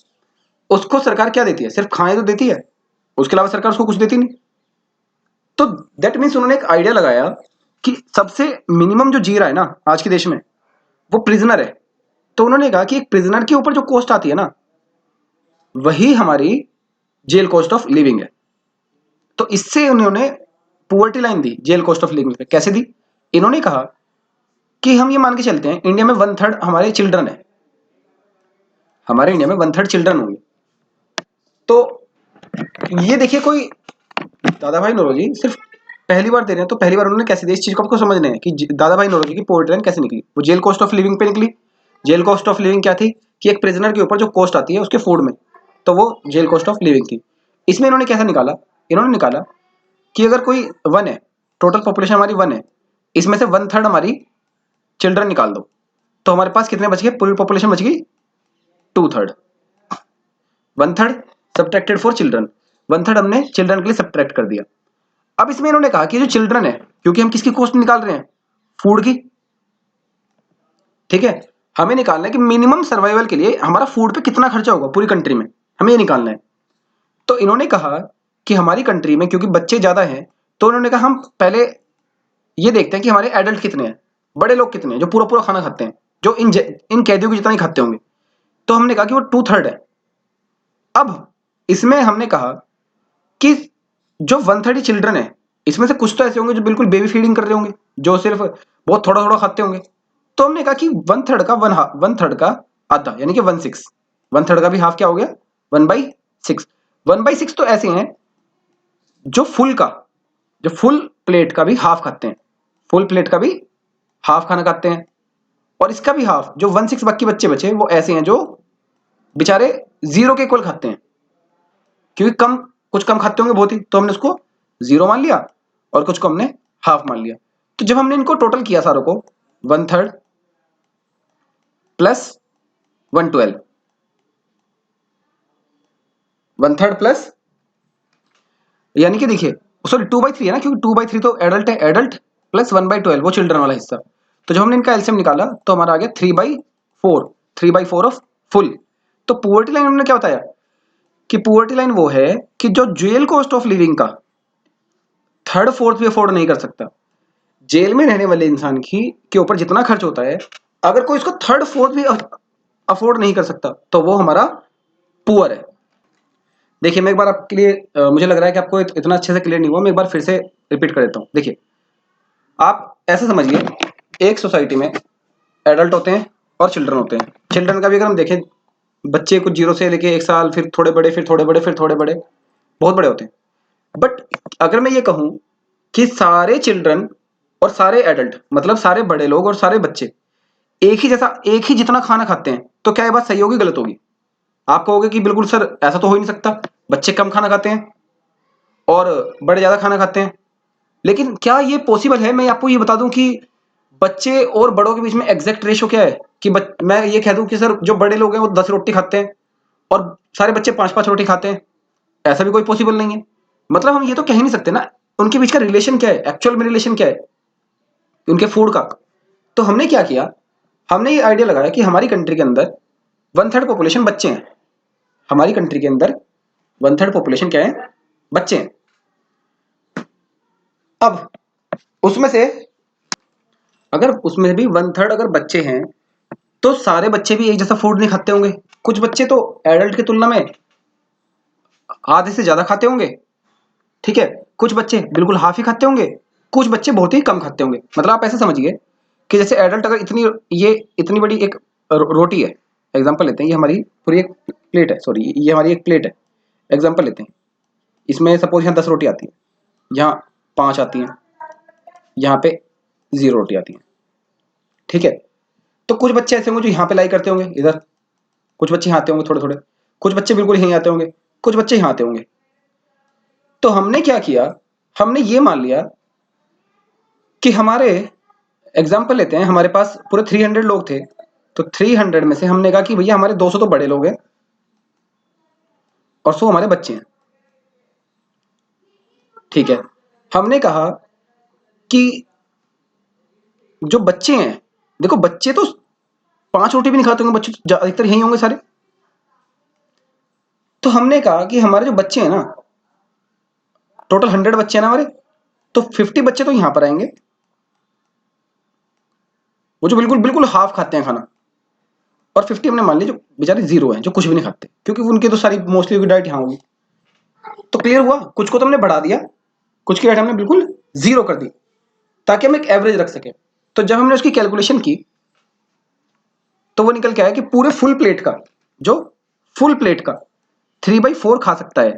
A: उसको सरकार क्या देती है? सिर्फ खाने तो देती है, उसके अलावा सरकार उसको कुछ देती नहीं। तो दैट मीन्स उन्होंने एक आइडिया लगाया कि सबसे मिनिमम जो जी रहा है ना आज के देश में, वो प्रिजनर है। तो उन्होंने कहा कि एक प्रिजनर के ऊपर जो कॉस्ट आती है ना, वही हमारी जेल कॉस्ट ऑफ लिविंग है। तो इससे उन्होंने पुअर्टी लाइन दी जेल कॉस्ट ऑफ लिविंग पे। कैसे दी? इन्होंने कहा कि हम ये मान के चलते हैं इंडिया में 1/3 हमारे चिल्ड्रन है, हमारे इंडिया में 1/3 चिल्ड्रन होंगे। तो ये देखिए कोई दादा भाई नौरोजी सिर्फ पहली बार दे रहे हैं, तो पहली बार उन्होंने कैसे दी, इस चीज को आपको समझना है कि दादा भाई नौरोजी की पोवर्टी लाइन कैसे निकली। वो जेल कॉस्ट ऑफ लिविंग पे निकली। जेल कॉस्ट ऑफ लिविंग क्या थी कि एक प्रिजनर के ऊपर जो कॉस्ट आती है उसके फूड में, तो वो जेल कॉस्ट ऑफ लिविंग थी। इसमें इन्होंने कैसा निकाला, इन्होंने निकाला कि अगर कोई 1 है, टोटल पॉपुलेशन हमारी 1 है, इसमें से 1/3 हमारी चिल्ड्रन निकाल दो, तो हमारे पास कितने बच गए? पूरी पॉपुलेशन बच गई 2/3। 1/3 सब्ट्रैक्टेड फॉर चिल्ड्रन, 1/3 हमने चिल्ड्रन के लिए सब्ट्रैक्ट कर दिया। अब इसमें इन्होंने कहा कि जो चिल्ड्रन है, क्योंकि हम किसकी कॉस्ट निकाल रहे हैं? फूड की। ठीक है, हमें निकालना है कि मिनिमम सर्वाइवल के लिए हमारा फूड पे कितना खर्चा होगा पूरी कंट्री में, हमें ये निकालना है। तो इन्होंने कहा कि हमारी कंट्री में क्योंकि बच्चे ज्यादा हैं, तो उन्होंने कहा हम पहले ये देखते हैं कि हमारे एडल्ट कितने हैं, बड़े लोग कितने हैं जो पूरा पूरा खाना खाते हैं, जो इन कैदियों की जितना ही खाते होंगे। तो हमने कहा कि वो 2/3 है। अब इसमें हमने कहा कि जो 1/3 चिल्ड्रन है, इसमें से कुछ तो ऐसे होंगे जो बिल्कुल बेबी फीडिंग कर रहे होंगे, जो सिर्फ बहुत थोड़ा थोड़ा खाते होंगे। तो हमने कहा कि 1/3 का 1/3 का आधा, यानी कि 1/6, 1/3 का भी हाफ क्या हो गया? 1/6। 1/6 तो ऐसे हैं जो फुल प्लेट का भी हाफ खाते हैं, फुल प्लेट का भी हाफ खाना खाते हैं। और इसका भी हाफ, जो 1/6 बाकी बच्चे बचे, वो ऐसे हैं जो बेचारे 0 के इक्वल खाते हैं, क्योंकि कुछ कम खाते होंगे बहुत ही, तो हमने उसको 0 मान लिया और कुछ को हमने हाफ मान लिया। तो जब हमने इनको टोटल किया सारों को, 1/3 प्लस 1/12, 1/3 प्लस, यानी कि देखिए सॉरी 2/3 है ना, क्योंकि 2/3 तो एडल्ट है, एडल्ट प्लस 1/12 वो चिल्ड्रन वाला हिस्सा। तो जब हमने इनका एलसीएम निकाला तो हमारा आ गया 3/4, 3/4 ऑफ फुल। तो पुअर्टी लाइन उन्होंने क्या बताया कि पुअर्टी लाइन वो है कि जो जेल कॉस्ट ऑफ लिविंग का 1/3 भी अफोर्ड नहीं कर सकता। जेल में रहने वाले इंसान की के ऊपर जितना खर्च होता है, अगर कोई इसको 1/3 भी अफोर्ड नहीं कर सकता, तो वो हमारा पुअर है। देखिए मैं एक बार आपके लिए मुझे लग रहा है कि आपको इतना अच्छे से क्लियर नहीं हुआ, मैं एक बार फिर से रिपीट कर देता हूँ। देखिए आप ऐसे समझिए, एक सोसाइटी में एडल्ट होते हैं और चिल्ड्रन होते हैं। चिल्ड्रन का भी अगर हम देखें, बच्चे कुछ 0 से लेके 1 साल, फिर थोड़े बड़े, फिर थोड़े बड़े, फिर थोड़े बड़े, बहुत बड़े होते हैं। बट अगर मैं ये कहूं कि सारे चिल्ड्रन और सारे एडल्ट, मतलब सारे बड़े लोग और सारे बच्चे एक ही जितना खाना खाते हैं, तो क्या ये बात सही होगी, गलत होगी? आप कहोगे कि बिल्कुल सर ऐसा तो हो ही नहीं सकता, बच्चे कम खाना खाते हैं और बड़े ज्यादा खाना खाते हैं। लेकिन क्या ये पॉसिबल है? मैं आपको ये बता दूं कि बच्चे और बड़ों के बीच में एग्जैक्ट रेशो क्या है कि मैं ये कह दूं कि सर जो बड़े लोग हैं वो 10 रोटी खाते हैं और सारे बच्चे 5-5 रोटी खाते हैं, ऐसा भी कोई पॉसिबल नहीं है। मतलब हम ये तो कह ही नहीं सकते ना, उनके बीच का रिलेशन क्या है, एक्चुअल में रिलेशन क्या है उनके फूड का। तो हमने क्या किया, हमने ये आइडिया लगाया कि हमारी कंट्री के अंदर 1/3 पॉपुलेशन बच्चे हैं, हमारी कंट्री के अंदर 1/3 पॉपुलेशन क्या है? बच्चे हैं। अब उसमें से अगर उसमें भी 1/3 अगर बच्चे हैं, तो सारे बच्चे भी एक जैसा फूड नहीं खाते होंगे। कुछ बच्चे तो एडल्ट की तुलना में आधे से ज्यादा खाते होंगे, ठीक है, कुछ बच्चे बिल्कुल हाफ ही खाते होंगे, कुछ बच्चे बहुत ही कम खाते होंगे। मतलब आप ऐसे समझिए कि जैसे एडल्ट अगर ये इतनी बड़ी एक रोटी है, एग्जांपल लेते हैं, ये हमारी पूरी एक प्लेट है, सॉरी ये हमारी एक प्लेट है, एग्जांपल लेते हैं, इसमें सपोज यहाँ 10 रोटी आती है, यहाँ 5 आती हैं, यहाँ पे 0 रोटी आती है। ठीक है, तो कुछ बच्चे ऐसे होंगे जो यहाँ पे लाई करते होंगे इधर, कुछ बच्चे यहाँ आते होंगे थोड़े थोड़े, कुछ बच्चे बिल्कुल यहीं आते होंगे, कुछ बच्चे यहाँ आते होंगे। तो हमने क्या किया, हमने ये मान लिया कि हमारे एग्जाम्पल लेते हैं, हमारे पास पूरे 300 लोग थे, तो 300 में से हमने कहा कि भैया हमारे 200 तो बड़े लोग हैं और 100 हमारे बच्चे हैं। ठीक है, हमने कहा कि जो बच्चे हैं, देखो बच्चे तो 5 रोटी भी नहीं खाते होंगे, बच्चे तो अधिकतर यही होंगे सारे। तो हमने कहा कि हमारे जो बच्चे हैं ना, टोटल 100 बच्चे हैं ना हमारे, तो 50 बच्चे तो यहां पर आएंगे, वो जो बिल्कुल बिल्कुल हाफ खाते हैं खाना, और 50 हमने मान ली जो बेचारे 0 हैं, जो कुछ भी नहीं खाते, क्योंकि उनकी तो सारी मोस्टली डाइट यहाँ होगी। तो क्लियर हुआ, कुछ को तो हमने बढ़ा दिया, कुछ की डाइट हमने बिल्कुल 0 कर दी, ताकि हम एक एवरेज रख सके। तो जब हमने उसकी कैलकुलेशन की तो वो निकल के आया कि पूरे फुल प्लेट का, जो फुल प्लेट का 3/4 खा सकता है,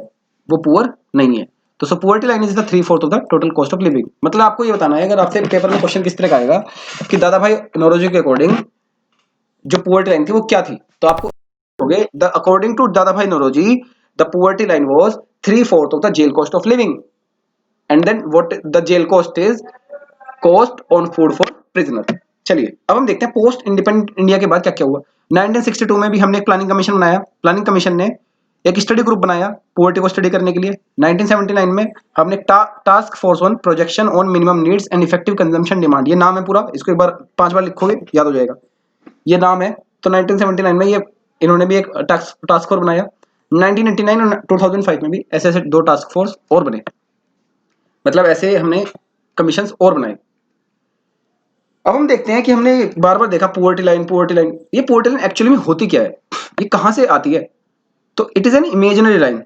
A: वो पुअर नहीं है। तो so poverty line is the 3/4 of the total cost of living. मतलब आपको ये बताना है, अगर आपसे पेपर में क्वेश्चन किस तरह का आएगा कि दादा भाई नौरोजी के अकॉर्डिंग जो पुअर्टी लाइन थी वो क्या थी, तो आपको होगे the according to Dadabhai Naoroji the poverty line was 3/4 of the jail cost of living, and then what the jail cost is cost on food for prisoner. चलिए अब हम देखते हैं पोस्ट इंडिपेंडेंट इंडिया के बाद क्या क्या हुआ। 1962 में भी हमने एक प्लानिंग कमीशन बनाया, प्लानिंग कमीशन ने एक स्टडी ग्रुप बनाया पॉवर्टी को स्टडी करने के लिए। 1979 में हमने task force on projection on minimum needs and effective consumption demand, ये नाम है पूरा, इसको एक बार 5 बार लिखोगे याद हो जाएगा, ये नाम है। तो 1979 में ये इन्होंने भी एक टास्क फोर्स बनाया। 1989 और 2005 में भी ऐसे ऐसे 2 टास्क फोर्स और बने, मतलब ऐसे हमने कमीशन और बनाए। अब हम देखते हैं कि हमने बार बार देखा पुअर्टी लाइन पुअर्टी लाइन, ये पुअर्टी लाइन एक्चुअली में होती क्या है, ये कहां से आती है। तो it is an imaginary line,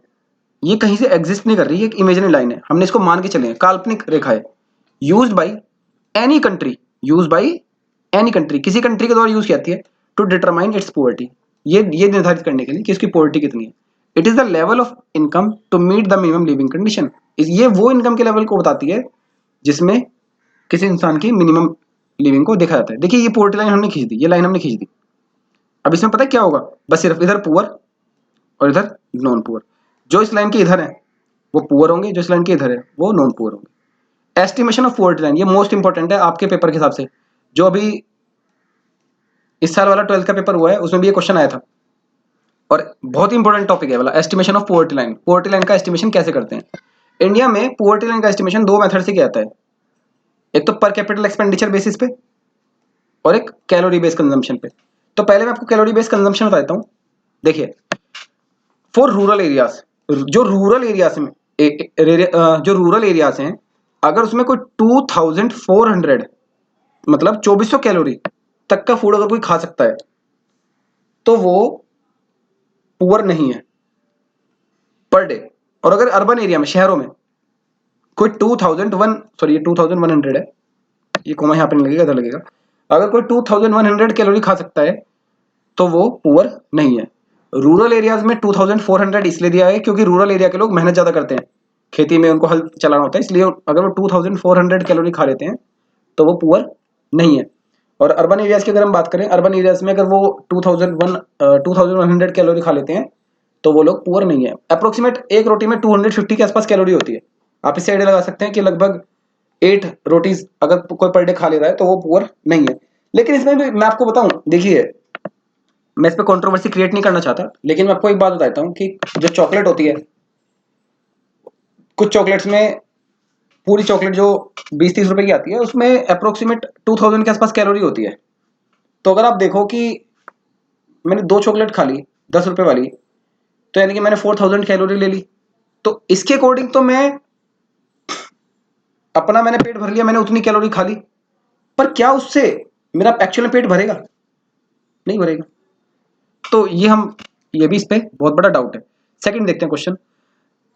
A: ये कहीं से एग्जिस्ट नहीं कर रही है, एक इमेजिनरी लाइन है, हमने इसको मान के चले हैं, काल्पनिक रेखा है। Used by any country, used by any country, किसी कंट्री के द्वारा यूज की जाती है टू डिटरमाइन इट्स पुअर्टी, ये निर्धारित करने के लिए कि इसकी पुअर्टी कितनी है। It is the level of income to meet the minimum living condition, ये वो इनकम के लेवल को बताती है जिसमें किसी इंसान की मिनिमम लिविंग को देखा जाता है। देखिए ये पुअर्टी लाइन हमने खींच दी, ये लाइन हमने खींच दी। अब इसमें पता है क्या होगा, बस सिर्फ इधर पुअर और इधर नॉन पुअर, जो इस लाइन के इधर है वो पुअर होंगे, जो इस लाइन के इधर है वो नॉन पुअर होंगे। एस्टिमेशन ऑफ पुअर्टी लाइन, ये मोस्ट इंपॉर्टेंट है आपके पेपर के हिसाब से, जो अभी इस साल वाला 12th का पेपर हुआ है उसमें भी ये क्वेश्चन आया था, और बहुत इंपॉर्टेंट टॉपिक है वाला, estimation of poverty line. Poverty line का एस्टिमेशन कैसे करते हैं इंडिया में, पुअर्टी लाइन का एस्टिमेशन 2 मेथड से किया जाता है, एक तो पर कैपिटल एक्सपेंडिचर बेसिस पे और एक कैलोरी बेस्ड कंजम्पशन पे। तो पहले मैं आपको कैलोरी बेस्ड कंजम्पशन बता देता हूं। देखिए फॉर रूरल एरियाज, जो रूरल एरियाज में जो रूरल एरियाज हैं, अगर उसमें कोई 2400 मतलब 2400 कैलोरी तक का फूड अगर कोई खा सकता है तो वो पुअर नहीं है पर डे। और अगर अर्बन एरिया में, शहरों में कोई 2100 है, ये कोमा यहाँ पे नहीं लगेगा, इधर लगेगा, अगर कोई 2100 कैलोरी खा सकता है तो वो पुअर नहीं है। रूरल एरियाज में 2400 इसलिए दिया है क्योंकि रूरल एरिया के लोग मेहनत ज्यादा करते हैं, खेती में उनको हल चलाना होता है, इसलिए अगर वो 2400 कैलोरी खा लेते हैं तो वो पुअर नहीं है। और अर्बन एरियाज की अगर हम बात करें, अर्बन एरियाज में अगर वो 2100 कैलोरी खा लेते हैं तो वो लोग पुअर नहीं है। अप्रोक्सीमेट एक रोटी में 250 के आसपास कैलोरी होती है, आप इससे आइडिया लगा सकते हैं कि लगभग 8 रोटीज अगर कोई पर डे खा ले रहा है तो वो पुअर नहीं है। लेकिन इसमें भी मैं आपको बताऊं, देखिए मैं इस पर कंट्रोवर्सी क्रिएट नहीं करना चाहता, लेकिन मैं आपको एक बात बताता हूँ कि जो चॉकलेट होती है, कुछ चॉकलेट्स में पूरी चॉकलेट जो 20-30 रुपए की आती है उसमें अप्रोक्सीमेट 2000 के आसपास कैलोरी होती है। तो अगर आप देखो कि मैंने 2 चॉकलेट खा ली 10 रुपए वाली, तो यानी कि मैंने 4000 कैलोरी ले ली, तो इसके अकॉर्डिंग तो मैं अपना मैंने पेट भर लिया, मैंने उतनी कैलोरी खा ली, पर क्या उससे मेरा एक्चुअल पेट भरेगा? नहीं भरेगा। तो ये भी इस पे बहुत बड़ा डाउट है। सेकंड देखते हैं क्वेश्चन,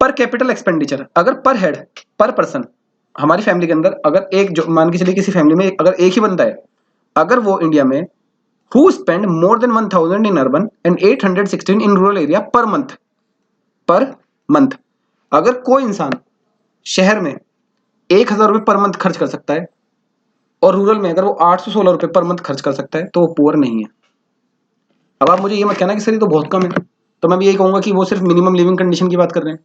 A: पर कैपिटल एक्सपेंडिचर, अगर पर हेड पर पर्सन हमारी फैमिली के अंदर अगर एक, जो मान के चलिए किसी फैमिली में अगर एक ही बंदा है, अगर वो इंडिया में who spend more than 1000 in urban and 816 in rural area per month, अगर कोई इंसान शहर में 1000 रुपये पर मंथ खर्च कर सकता है, और रूरल में अगर वो 816 रुपये पर मंथ खर्च कर सकता है तो वो पुअर नहीं है। अब आप मुझे ये मत कहना कि सर ये तो बहुत कम है, तो मैं भी यही कहूंगा कि वो सिर्फ मिनिमम लिविंग कंडीशन की बात कर रहे हैं।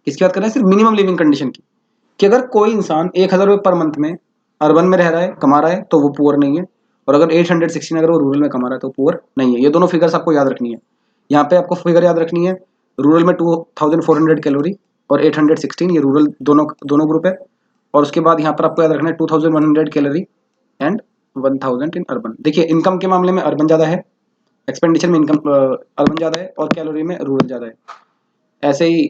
A: किसकी बात कर रहे हैं? सिर्फ मिनिमम लिविंग कंडीशन की, कि अगर कोई इंसान 1000 रुपये पर मंथ में अर्बन में रह रहा है, कमा रहा है, तो वो पुअर नहीं है, और अगर 816 अगर वो रूरल में कमा रहा है तो पुअर नहीं है। ये दोनों फिगर्स आपको याद रखनी है। यहाँ पे आपको फिगर याद रखनी है, रूरल में 2400 कैलोरी और 816, ये रूरल दोनों दोनों ग्रुप है। और उसके बाद यहाँ पर आपको याद रखना है 2100 कैलोरी एंड 1000 इन अर्बन। देखिए इनकम के मामले में अर्बन ज़्यादा है, एक्सपेंडिचर में इनकम अर्बन ज़्यादा है, और कैलोरी में रूरल ज़्यादा है। ऐसे ही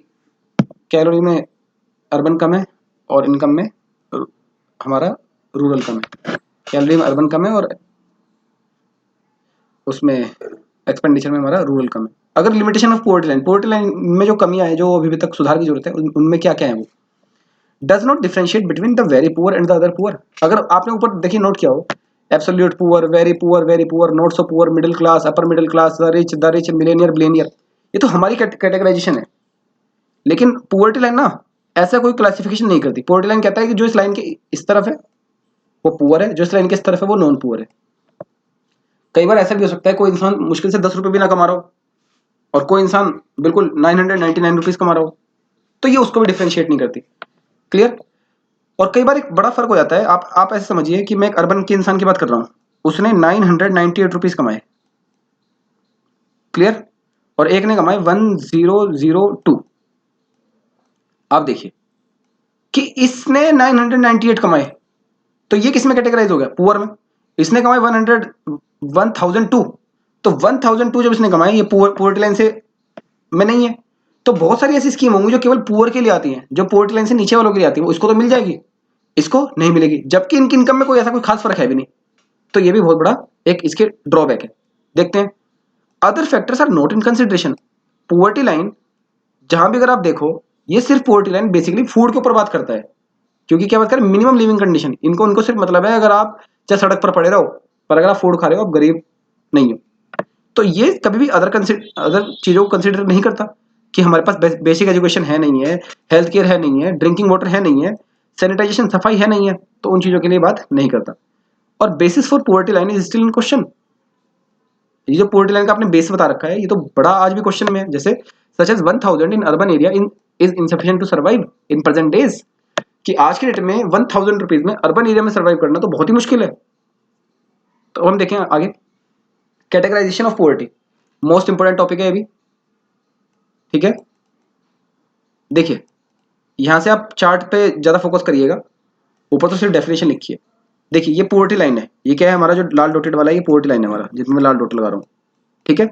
A: कैलोरी में अर्बन कम है और इनकम में हमारा रूरल कम है। कैलोरी में अर्बन कम है और उसमें एक्सपेंडिचर में हमारा रूरल कम है। अगर लिमिटेशन ऑफ पोवर्टी लाइन में जो कमियां हैं, जो अभी तक सुधार की जरूरत है, उनमें क्या क्या है? वो does not differentiate between the very poor and the other poor. अगर आपने ऊपर देखिए नोट किया हो, absolute poor, very poor, not so poor, middle class, upper middle class, the rich, Millionaire, billionaire, ये तो हमारी कैटेगराइजेशन है। लेकिन पुअर्टी लाइन ना ऐसा कोई क्लासिफिकेशन नहीं करती। पुअर्टी लाइन कहता है कि जो इस लाइन के इस तरफ है वो पुअर है, जो इस लाइन के इस तरफ है वो नॉन पुअर है। कई बार ऐसा भी हो सकता है कोई इंसान मुश्किल से 10 रुपये भी ना कमा रहा हो, और कोई इंसान बिल्कुल 999 रुपीज कमा रहा हो, तो ये उसको भी डिफरेंशिएट नहीं करती। क्लियर? और कई बार एक बड़ा फर्क हो जाता है। आप ऐसे समझिए कि मैं एक अर्बन के इंसान की बात कर रहा हूं, उसने 998 रुपीज कमाए, क्लियर, और एक ने कमाए 1002। आप देखिए कि इसने 998 कमाए, तो ये किस में कैटेगराइज हो गया? पुअर में। इसने कमाए 1002, तो 1002 जब इसने कमाए, ये पुअर्टी लाइन से में नहीं है। तो बहुत सारी ऐसी स्कीम होंगी जो केवल पुअर के लिए आती हैं, जो पुअर्टी लाइन से नीचे वालों के लिए आती है, इसको तो मिल जाएगी, इसको नहीं मिलेगी, जबकि इनकी इनकम में कोई ऐसा कोई खास फर्क है भी नहीं। तो ये भी बहुत बड़ा एक इसके ड्रॉबैक है। देखते हैं, other factors are not in consideration. Poverty line जहां भी अगर आप देखो, ये सिर्फ पुअर्टी लाइन बेसिकली फूड के ऊपर बात करता है, क्योंकि क्या बात करें, मिनिमम लिविंग कंडीशन, इनको उनको सिर्फ मतलब है अगर आप चाहे सड़क पर पड़े रहो, पर अगर आप फूड खा रहे हो, आप गरीब नहीं हो। तो ये कभी भी अदर चीजों को कंसिडर नहीं करता कि हमारे पास बेसिक एजुकेशन है नहीं है, हेल्थ केयर है नहीं है, ड्रिंकिंग वाटर है नहीं है, सैनिटाइजेशन सफाई है नहीं है, तो उन चीजों के लिए बात नहीं करता। और basis for poverty line is still in question. ये जो पुअर्टी लाइन का आपने बेस बता रखा है, ये तो बड़ा आज भी क्वेश्चन में है। जैसे such as 1000 in urban area in is insufficient to survive in present days, कि आज के डेट में 1000 रुपीज में अर्बन एरिया में सर्वाइव करना तो बहुत ही मुश्किल है। तो हम देखें आगे, categorisation of poverty, most important topic है अभी, ठीक है। देखिए यहां से आप चार्ट पे ज्यादा फोकस करिएगा, ऊपर तो सिर्फ डेफिनेशन लिखिए। देखिए ये पुअर्टी लाइन है, ये क्या है हमारा जो लाल डॉटेड वाला है, ये पुअर्टी लाइन है हमारा, जिसमें मैं लाल डॉट लगा रहा हूँ, ठीक है।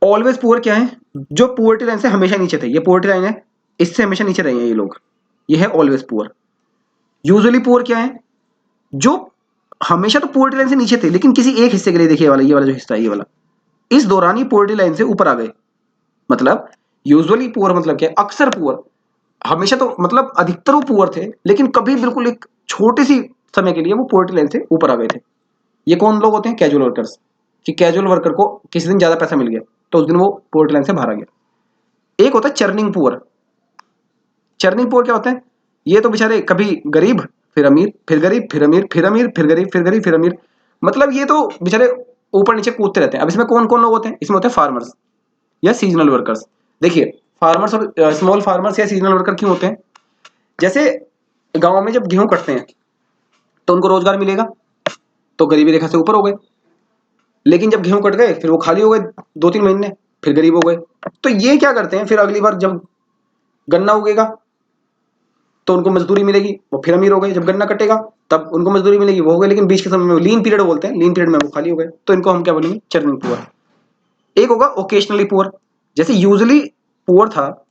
A: ऑलवेज पुअर क्या है? जो पुअर्टी लाइन से हमेशा नीचे थे, ये पुअर्टी लाइन है, इससे हमेशा नीचे रहे हैं ये लोग, ये है ऑलवेज पुअर। यूजुअली पुअर क्या है? जो हमेशा तो पुअर्टी लाइन से नीचे थे, लेकिन किसी एक हिस्से के लिए, देखिए ये वाला जो हिस्सा है, ये वाला, इस दौरान ये पुअर्टी लाइन से ऊपर आ गए। मतलब यूजुअली पुअर मतलब क्या है? अक्सर पुअर, हमेशा तो मतलब अधिकतर वो पुअर थे, लेकिन कभी बिल्कुल एक छोटे सी समय के लिए वो पुअर्टी लाइन से ऊपर आ गए थे। ये कौन लोग होते हैं? Casual workers. कि कैजुअल वर्कर को किसी दिन ज्यादा पैसा मिल गया तो उस दिन वो पुअर्टी लाइन से बाहर आ गया। एक होता है चर्निंग पुअर। चर्निंग पुअर क्या होता है? ये तो बेचारे कभी गरीब फिर अमीर, फिर गरीब फिर अमीर, फिर अमीर फिर गरीब, फिर गरीब फिर अमीर, मतलब ये तो बेचारे ऊपर नीचे कूदते रहते हैं। अब इसमें कौन कौन लोग होते हैं? इसमें होते हैं फार्मर्स या सीजनल वर्कर्स। देखिए फार्मर्स और स्मॉल फार्मर्स या सीजनल वर्कर क्यों होते हैं? जैसे गांव में जब गेहूं कटते हैं तो उनको रोजगार मिलेगा, तो गरीबी रेखा से ऊपर हो गए। लेकिन जब गेहूं कट गए फिर वो खाली हो गए 2-3 महीने, फिर गरीब हो गए। तो ये क्या करते हैं, फिर अगली बार जब गन्ना उगेगा तो उनको मजदूरी मिलेगी, वो फिर अमीर हो गए। जब गन्ना कटेगा तब उनको मजदूरी मिलेगी, वो हो गए। लेकिन बीच के समय में लीन पीरियड बोलते हैं, लीन पीरियड में वो खाली हो गए, तो इनको हम क्या बोलेंगे? Churning poor. एक होगा ओकेशनली पुअर। जैसे यूजुअली पुअर था,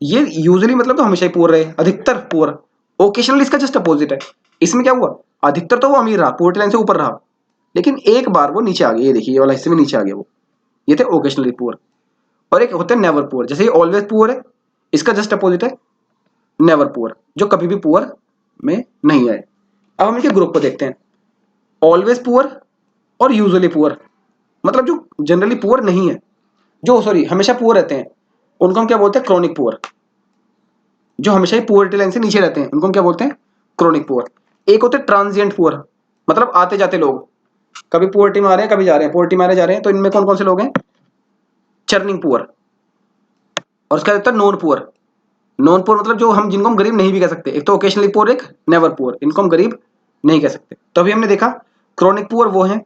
A: ये यूजुअली मतलब तो हमेशा ही पुअर रहे, अधिकतर पुअर। ओकेशनली इसका जस्ट अपोजिट है। इसमें क्या हुआ? अधिकतर तो वो अमीर रहा, पुअर्टी लाइन से ऊपर रहा, लेकिन एक बार वो नीचे आ गया। ये देखिए ये वाला हिस्से में नीचे आ गया वो, ये थे ओकेशनली पुअर। और एक होता है नेवर पुअर। जैसे ये ऑलवेज पुअर है, इसका जस्ट अपोजिट है नेवर पुअर, जो कभी भी पुअर में नहीं आए। अब हम इनके ग्रुप को देखते हैं, ऑलवेज पुअर और यूजुअली पुअर। मतलब जो जनरली पुअर नहीं है, जो सॉरी हमेशा पुअर रहते हैं, उनको हम क्या बोलते हैं? Chronic poor. जो हमेशा ही पुअर्टी लाइन से नीचे रहते हैं उनको हम क्या बोलते हैं? Chronic poor. एक होते हैं ट्रांजिएंट पुअर, मतलब आते जाते लोग, कभी पुअर्टी में आ रहे हैं कभी जा रहे हैं, पुअर्टी में आ जा रहे हैं। तो इनमें कौन कौन से लोग हैं? Churning poor. और उसका होता है नॉन पुअर। नॉन पुअर मतलब जो हम जिनको हम गरीब नहीं भी कह सकते, एक तो ओकेशनली पुअर, एक नेवर पुअर, इनको हम गरीब नहीं कह सकते। तो अभी हमने देखा क्रोनिक पुअर वो हैं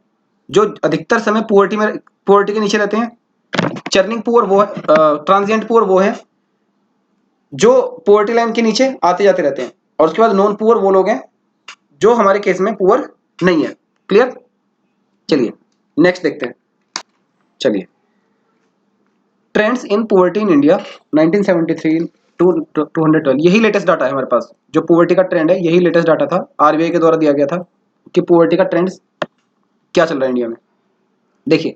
A: जो अधिकतर समय पुअर्टी के नीचे रहते हैं। चर्निंग पुअर वो है, ट्रांजिएंट पुअर वो है जो पुअर्टी लाइन के नीचे आते जाते रहते हैं। और उसके बाद नॉन पुअर वो लोग हैं जो हमारे केस में पुअर नहीं है। क्लियर? चलिए नेक्स्ट देखते हैं। चलिए, trends in poverty in India 1973 to 212, यही लेटेस्ट डाटा है हमारे पास। जो पुअर्टी का ट्रेंड है यही लेटेस्ट डाटा था, आरबीआई के द्वारा दिया गया था कि पुअर्टी का ट्रेंड्स क्या चल रहा है इंडिया में। देखिए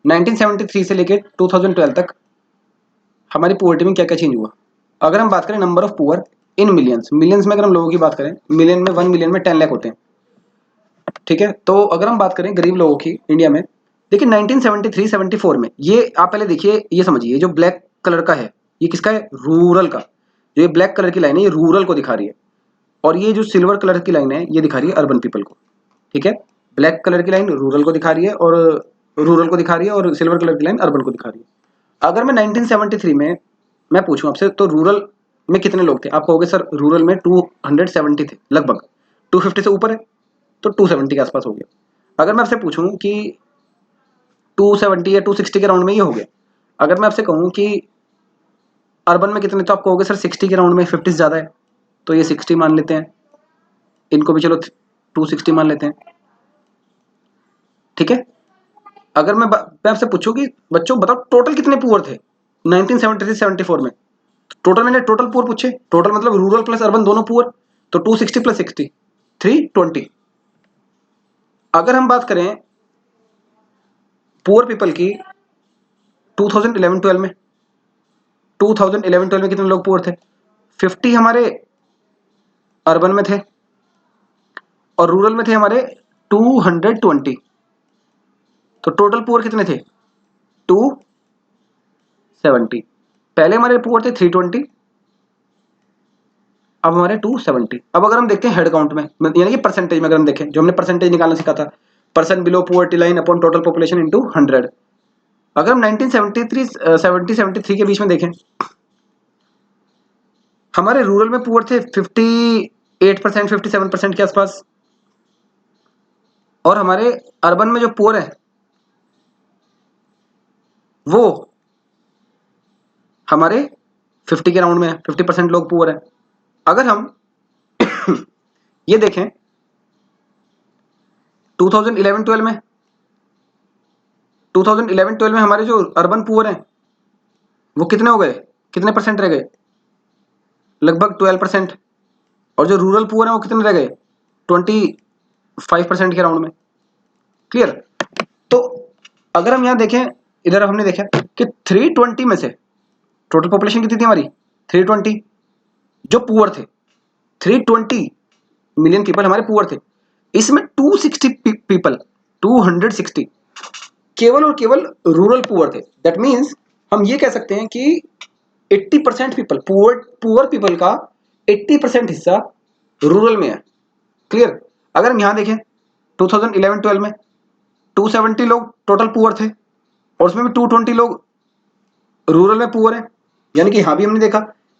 A: 1973 से लेकर 2012 तक हमारी पुअर्टी में क्या क्या चेंज हुआ। अगर हम बात करें number of poor in millions, millions में अगर हम लोगों की बात करें, मिलियन में 1 मिलियन में 10 लाख होते हैं, ठीक है। तो अगर हम बात करें गरीब लोगों की इंडिया में, देखिए 1973-74 में, ये आप पहले देखिए, ये समझिए जो ब्लैक कलर का है ये किसका है? रूरल का। जो ये ब्लैक कलर की लाइन है ये रूरल को दिखा रही है, और ये जो सिल्वर कलर की लाइन है ये दिखा रही है अर्बन पीपल को, ठीक है। ब्लैक कलर की लाइन रूरल को दिखा रही है और सिल्वर कलर की लाइन अर्बन को दिखा रही है। अगर मैं 1973 में मैं पूछूं आपसे तो रूरल में कितने लोग थे? आप कहोगे सर रूरल में 270 थे लगभग, 250 से ऊपर है तो 270 के आसपास हो गया। अगर मैं आपसे पूछूं कि 270 या 260 के राउंड में ये हो गया। अगर मैं आपसे कहूं कि अर्बन में कितने, तो आप कहोगे सर 60 के राउंड में, 50 ज़्यादा है तो ये 60 मान लेते हैं, इनको भी चलो 260 मान लेते हैं, ठीक है। अगर मैं आपसे पूछूं कि बच्चों बताओ टोटल कितने पुअर थे 1973-74 में, टोटल मैंने टोटल पुअर पूछे, टोटल मतलब रूरल प्लस अर्बन दोनों पुअर, तो 260 प्लस 60 320। अगर हम बात करें पुअर पीपल की 2011-12 में, 2011-12 में कितने लोग पुअर थे? 50 हमारे अर्बन में थे और रूरल में थे हमारे 220। तो टोटल पुअर कितने थे? 270। पहले हमारे पुअर थे 320, अब हमारे 270। अब अगर हम देखते हैं हेड काउंट में, यानी कि परसेंटेज में, अगर हम देखें जो हमने परसेंटेज निकालना सीखा था, percent below poverty line upon total population into 100। अगर हम 1973 के बीच में देखें, हमारे रूरल में पुअर थे 58%, 57% के आसपास, और हमारे अर्बन में जो पुअर है वो हमारे 50 के राउंड में है, 50% लोग पुअर है। अगर हम ये देखें 2011-12 में, 2011-12 में हमारे जो अर्बन पुअर हैं वो कितने हो गए, कितने परसेंट रह गए? लगभग 12%। और जो रूरल पुअर है वो कितने रह गए? 25% के राउंड में। क्लियर? तो अगर हम यहाँ देखें, इधर हमने देखा कि 320 में से टोटल पॉपुलेशन कितनी थी हमारी? 320 जो पुअर थे, 320 मिलियन पीपल हमारे पुअर थे। इसमें 260 पीपल, 260 केवल और केवल रूरल पुअर थे। दैट मीन्स हम ये कह सकते हैं कि 80% पीपल, पुअर पीपल का 80% हिस्सा रूरल में है। क्लियर? अगर हम यहां देखें 2011-12 में 270 लोग टोटल पुअर थे और उसमें भी 220 लोग रूरल में पुअर है। यानी कि यहां भी हमने देखा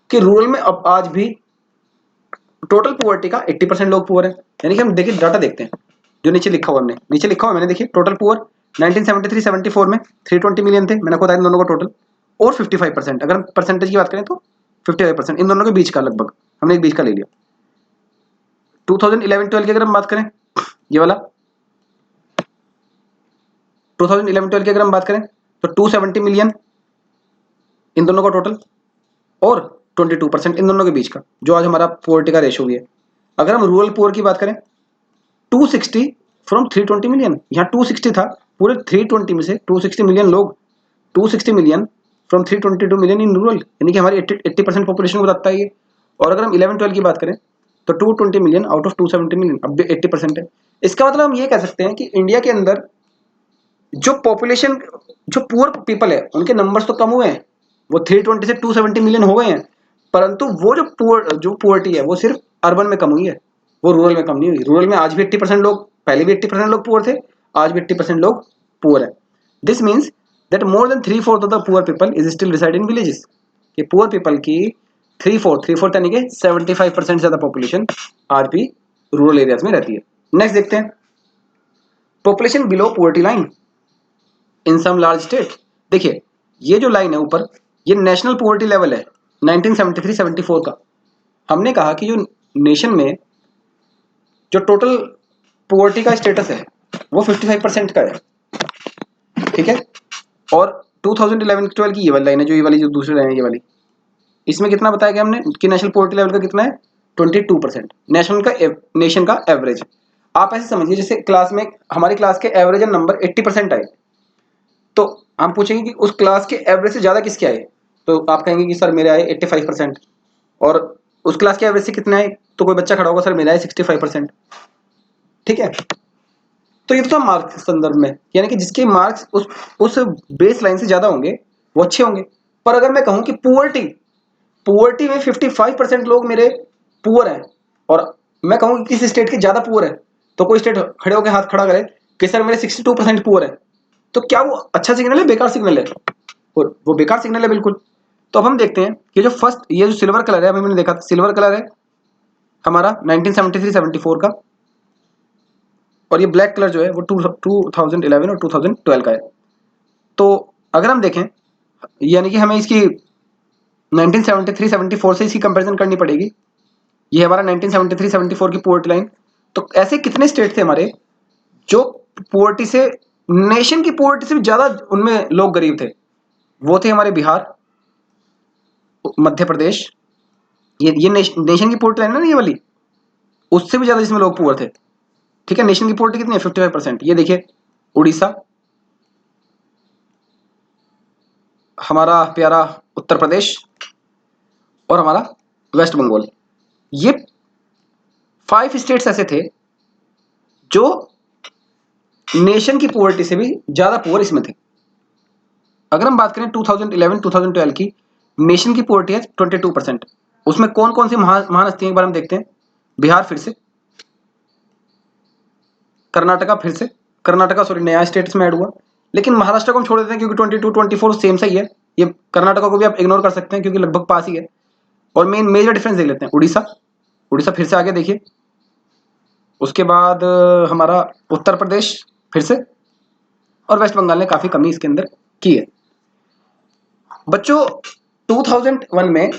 A: कि रूरल में अब आज भी टोटल पुअर्टी का 80% लोग पुअर है। यानी कि हम देखिए डाटा देखते हैं जो नीचे लिखा हुआ, हमने नीचे लिखा हुआ मैंने, देखिए टोटल पुअर 1973-74 में 320 मिलियन थे, मैंने बताया इन दोनों का टोटल, और 55%, अगर हम परसेंटेज की बात करें तो 55%, इन दोनों के बीच का लगभग हमने एक बीच का ले लिया। 2011-12 की अगर हम बात करें, ये वाला 2011-12 की अगर हम बात करें तो 270 मिलियन इन दोनों का टोटल, और 22% इन दोनों के बीच का, जो आज हमारा पुअर्टी का रेशो भी है। अगर हम रूरल पुअर की बात करें 260 फ्रॉम 320 मिलियन, यहाँ 260 था, पूरे 320 में से 260 मिलियन लोग, 260 million from 322 million in rural, यानी कि हमारी 80% पॉपुलेशन को बताता है ये। और अगर हम 11-12 की बात करें तो 220 मिलियन आउट ऑफ 270 मिलियन, अब भी 80% है। इसका मतलब हम ये कह सकते हैं कि इंडिया के अंदर जो पॉपुलेशन, जो पुअर पीपल है उनके नंबर्स तो कम हुए हैं, वो 320 से 270 मिलियन हो गए हैं, परंतु वो जो पुअर्टी है वो सिर्फ अर्बन में कम हुई है, वो रूरल में कम नहीं हुई। रूरल में आज भी 80% लोग, पहले भी 80% लोग पुअर थे, आज भी 80% लोग पुअर है। This means that more than 3/4 of the poor people is still reside in villages. कि पुअर पीपल की 3/4 यानी कि 75% ज्यादा पॉपुलेशन आज भी रूरल एरियाज में रहती है। नेक्स्ट देखते हैं, population below poverty line in some large state. देखिए ये जो लाइन है ऊपर, ये नेशनल पुअर्टी लेवल है 1973-74 का। हमने कहा कि जो नेशन में जो टोटल पुअर्टी का स्टेटस है वो 55% का है, ठीक है। और 2011-12 की ये वाली लाइन है, जो ये वाली जो दूसरी लाइन है ये वाली, इसमें कितना बताया गया हमने कि नेशनल पुअर्टी लेवल का कितना है 22%, नेशन का एवरेज। आप ऐसे समझिए जैसे क्लास में हमारी क्लास के एवरेज नंबर 80% आए, तो हम पूछेंगे कि उस क्लास के एवरेज से ज्यादा किसके आए, तो आप कहेंगे कि सर मेरे आए 85%। और उस क्लास के एवरेज से कितने आए, तो कोई बच्चा खड़ा होगा सर मेरे आए 65%, ठीक है। तो ये तो मार्क्स के संदर्भ में, यानी कि जिसके मार्क्स उस बेस लाइन से ज्यादा होंगे वो अच्छे होंगे। पर अगर मैं कहूं कि पुअर्टी में 55% लोग मेरे पुअर हैं, और मैं कहूं कि किसी स्टेट के ज्यादा पुअर है, तो कोई स्टेट खड़े होकर हाथ खड़ा करे कि सर मेरे 62% पुअर है, तो क्या वो अच्छा सिग्नल है, बेकार सिग्नल है? वो बेकार सिग्नल है बिल्कुल। तो अब हम देखते हैं कि जो फर्स्ट, ये जो सिल्वर कलर है, अभी मैंने देखा सिल्वर कलर है हमारा 1973-74 का, और ये ब्लैक कलर जो है वो 2011 और 2012 का है। तो अगर हम देखें, यानी कि हमें इसकी 1973-74 से इसकी कंपैरिजन करनी पड़ेगी। ये हमारा 1973-74 की पुअर्टी लाइन। तो ऐसे कितने स्टेट थे हमारे जो पुअर्टी से, नेशन की पुअर्टी से भी ज्यादा उनमें लोग गरीब थे? वो थे हमारे बिहार, मध्य प्रदेश, ये नेशन की पुअर्टी लाइन है ना ये वाली, उससे भी ज्यादा जिसमें लोग पुअर थे, ठीक है। नेशन की पुअर्टी कितनी है 55%। ये देखिए उड़ीसा, हमारा प्यारा उत्तर प्रदेश, और हमारा वेस्ट बंगाल। ये 5 स्टेट्स ऐसे थे जो नेशन की पुअर्टी से भी ज्यादा पुअर इसमें थे। अगर हम बात करें 2011-2012 की, नेशन की पुअर्टी है 22%। उसमें कौन कौन सी महान हस्तियां एक बार हम देखते हैं। बिहार फिर से, कर्नाटका फिर से, कर्नाटका सॉरी नया स्टेट्स में ऐड हुआ, लेकिन महाराष्ट्र को हम छोड़ देते हैं क्योंकि 22-24 सेम सही है। ये कर्नाटका को भी आप इग्नोर कर सकते हैं क्योंकि लगभग पास ही है। और मेजर डिफरेंस देख लेते हैं, उड़ीसा, उड़ीसा फिर से आगे देखिए। उसके बाद हमारा उत्तर प्रदेश फिर से, और वेस्ट बंगाल ने काफी कमी इसके अंदर की है। बच्चों 2001 में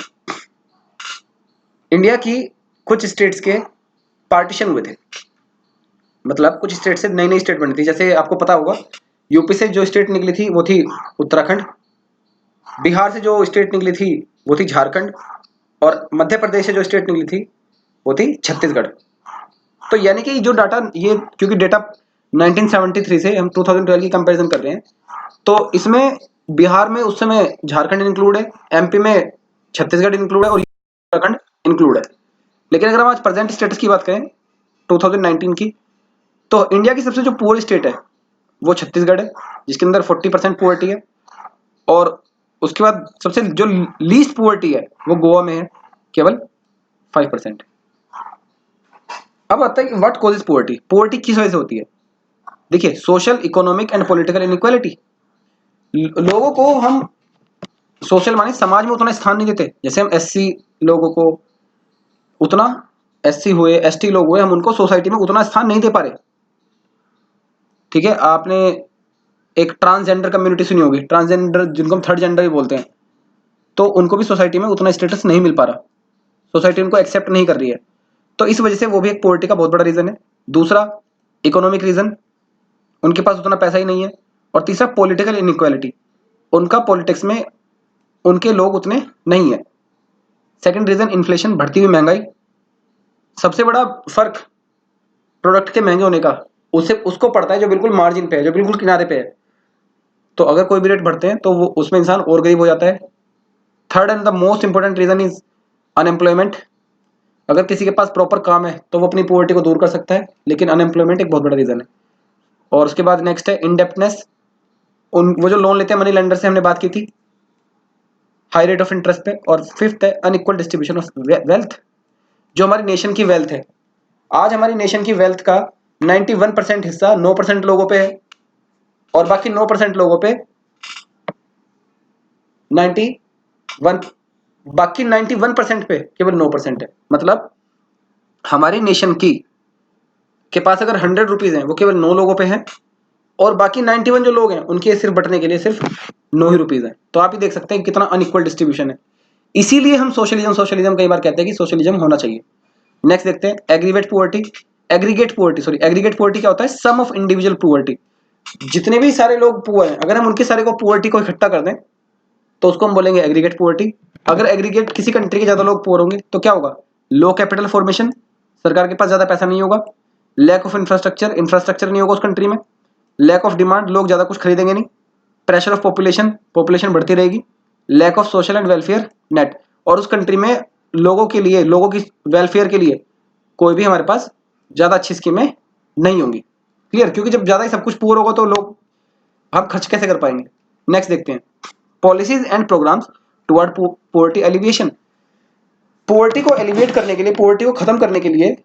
A: इंडिया की कुछ स्टेट्स के पार्टीशन हुए थे, मतलब कुछ स्टेट से नई नई स्टेट बनी थी। जैसे आपको पता होगा यूपी से जो स्टेट निकली थी वो थी उत्तराखंड, बिहार से जो स्टेट निकली थी वो थी झारखंड, और मध्य प्रदेश से जो स्टेट निकली थी वो थी छत्तीसगढ़। तो यानी कि जो डाटा, ये क्योंकि डेटा 1973 से हम 2012 की कंपैरिजन कर रहे हैं, तो इसमें बिहार में उस समय झारखंड इंक्लूड है, एमपी में छत्तीसगढ़ इंक्लूड है, और उत्तराखंड इंक्लूड है। लेकिन अगर हम आज प्रेजेंट स्टेटस की बात करें 2019 की, तो इंडिया की सबसे जो पुअर स्टेट है वो छत्तीसगढ़ है, जिसके अंदर 40% पुअर्टी है। और उसके बाद सबसे जो लीस्ट पुअर्टी है वो गोवा में है, केवल 5%। अब आता है कि व्हाट कॉजेज पुअर्टी, पुअर्टी किस वजह से होती है। देखिए social, economic and political inequality. लोगों को हम सोशल माने समाज में उतना स्थान नहीं देते। जैसे हम एससी लोगों को उतना, एससी हुए, एसटी लोग हुए, हम उनको सोसाइटी में उतना स्थान नहीं दे पा रहे, ठीक है। आपने एक ट्रांसजेंडर कम्युनिटी सुनी होगी, ट्रांसजेंडर जिनको हम थर्ड जेंडर भी बोलते हैं, तो उनको भी सोसाइटी में उतना स्टेटस नहीं मिल पा रहा, सोसाइटी उनको एक्सेप्ट नहीं कर रही है। तो इस वजह से वो भी एक पॉवर्टी का बहुत बड़ा रीजन है। दूसरा इकोनॉमिक रीजन, उनके पास उतना पैसा ही नहीं है। और तीसरा पॉलिटिकल इनइक्वालिटी, उनका पॉलिटिक्स में उनके लोग उतने नहीं है। सेकंड रीजन इन्फ्लेशन, बढ़ती हुई महंगाई। सबसे बड़ा फर्क प्रोडक्ट के महंगे होने का उससे उसको पड़ता है जो बिल्कुल मार्जिन पे है, जो बिल्कुल किनारे पे है। तो अगर कोई भी रेट बढ़ते हैं तो वो उसमें इंसान और गरीब हो जाता है। Third and the most important reason is unemployment. अगर किसी के पास प्रॉपर काम है तो वो अपनी पॉवर्टी को दूर कर सकता है, लेकिन अनएम्प्लॉयमेंट एक बहुत बड़ा रीजन है। और उसके बाद नेक्स्ट है इनडेप्टनेस, उन वो जो लोन लेते हैं मनी लेंडर से, हमने बात की थी। हाई रेट ऑफ इंटरेस्ट पे, और फिफ्थ है अनइक्वल डिस्ट्रीब्यूशन ऑफ वेल्थ। जो हमारी नेशन की वेल्थ है, आज हमारी नेशन की वेल्थ का 91% हिस्सा 9% लोगों पे है, और बाकी 9% लोगों पे 91 बाकी 91% पे केवल 9% है। मतलब हमारी नेशन की के पास अगर 100 रुपीज हैं, वो केवल 9 लोगों पे हैं, और बाकी 91 जो लोग हैं उनके सिर्फ बटने के लिए सिर्फ 9 ही रुपीज हैं। तो आप ही देख सकते हैं कितना अनइक्वल डिस्ट्रीब्यूशन है। इसीलिए हम सोशलिज्म कई बार कहते हैं कि सोशलिज्म होना चाहिए। नेक्स्ट देखते हैं एग्रीगेट पुअर्टी। एग्रीगेट पुअर्टी क्या होता है? सम ऑफ इंडिविजुअल पुअर्टी। जितने भी सारे लोग पुअर हैं, अगर हम उनके सारे को पुअर्टी को इकट्ठा कर दें तो उसको हम बोलेंगे एग्रीगेट पुअर्टी। अगर एग्रीगेट किसी कंट्री के ज्यादा लोग पुअर होंगे तो क्या होगा? लो कैपिटल फॉर्मेशन, सरकार के पास ज्यादा पैसा नहीं होगा। लैक ऑफ इंफ्रास्ट्रक्चर नहीं होगा उस कंट्री में। लैक ऑफ डिमांड, लोग ज्यादा कुछ खरीदेंगे नहीं। प्रेशर ऑफ पॉपुलेशन बढ़ती रहेगी। Lack of social and welfare net, और उस कंट्री में लोगों के लिए, लोगों की वेलफेयर के लिए कोई भी हमारे पास ज्यादा अच्छी स्कीमें नहीं होंगी। क्लियर? क्योंकि जब ज्यादा ही सब कुछ पुअर होगा तो लोग हम खर्च कैसे कर पाएंगे। नेक्स्ट देखते हैं policies and programmes toward poverty alleviation. Poverty को एलिविएट करने के लिए, पोवर्टी को खत्म करने के लिए